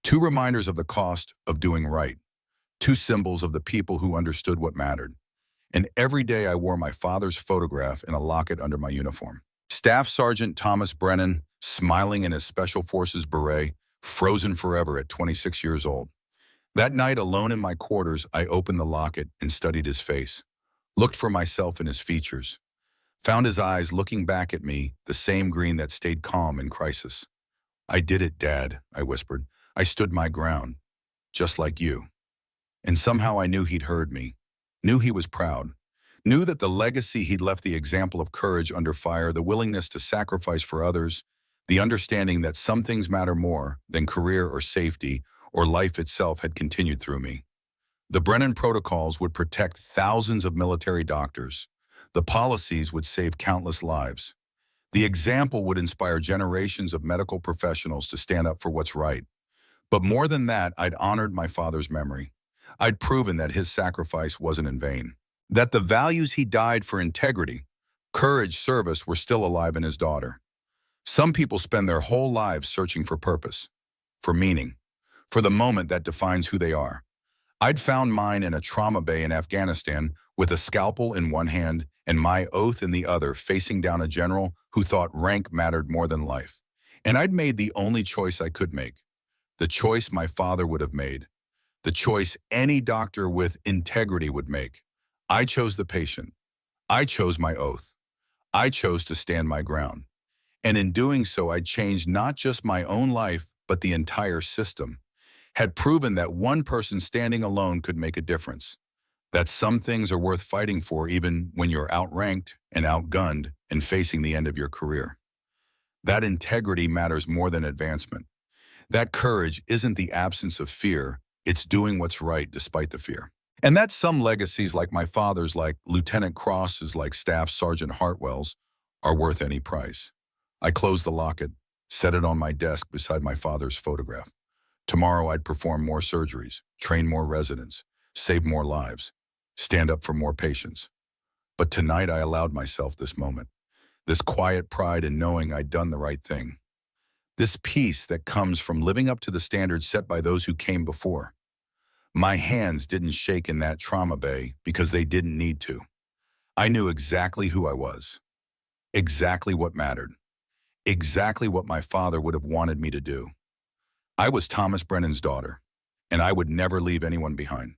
2 reminders of the cost of doing right. 2 symbols of the people who understood what mattered. And every day I wore my father's photograph in a locket under my uniform. Staff Sergeant Thomas Brennan, smiling in his Special Forces beret, frozen forever at 26 years old. That night, alone in my quarters, I opened the locket and studied his face. Looked for myself in his features. Found his eyes looking back at me, the same green that stayed calm in crisis. "I did it, Dad," I whispered. "I stood my ground, just like you." And somehow I knew he'd heard me, knew he was proud, knew that the legacy he'd left, the example of courage under fire, the willingness to sacrifice for others, the understanding that some things matter more than career or safety or life itself, had continued through me. The Brennan protocols would protect thousands of military doctors. The policies would save countless lives. The example would inspire generations of medical professionals to stand up for what's right. But more than that, I'd honored my father's memory. I'd proven that his sacrifice wasn't in vain, that the values he died for, integrity, courage, service, were still alive in his daughter. Some people spend their whole lives searching for purpose, for meaning, for the moment that defines who they are. I'd found mine in a trauma bay in Afghanistan, with a scalpel in one hand and my oath in the other, facing down a general who thought rank mattered more than life. And I'd made the only choice I could make, the choice my father would have made, the choice any doctor with integrity would make. I chose the patient. I chose my oath. I chose to stand my ground. And in doing so, I'd changed not just my own life, but the entire system. Had proven that one person standing alone could make a difference. That some things are worth fighting for even when you're outranked and outgunned and facing the end of your career. That integrity matters more than advancement. That courage isn't the absence of fear, it's doing what's right despite the fear. And that some legacies, like my father's, like Lieutenant Cross's, like Staff Sergeant Hartwell's, are worth any price. I closed the locket, set it on my desk beside my father's photograph. Tomorrow I'd perform more surgeries, train more residents, save more lives, stand up for more patients. But tonight I allowed myself this moment, this quiet pride in knowing I'd done the right thing. This peace that comes from living up to the standards set by those who came before. My hands didn't shake in that trauma bay because they didn't need to. I knew exactly who I was, exactly what mattered, exactly what my father would have wanted me to do. I was Thomas Brennan's daughter, and I would never leave anyone behind.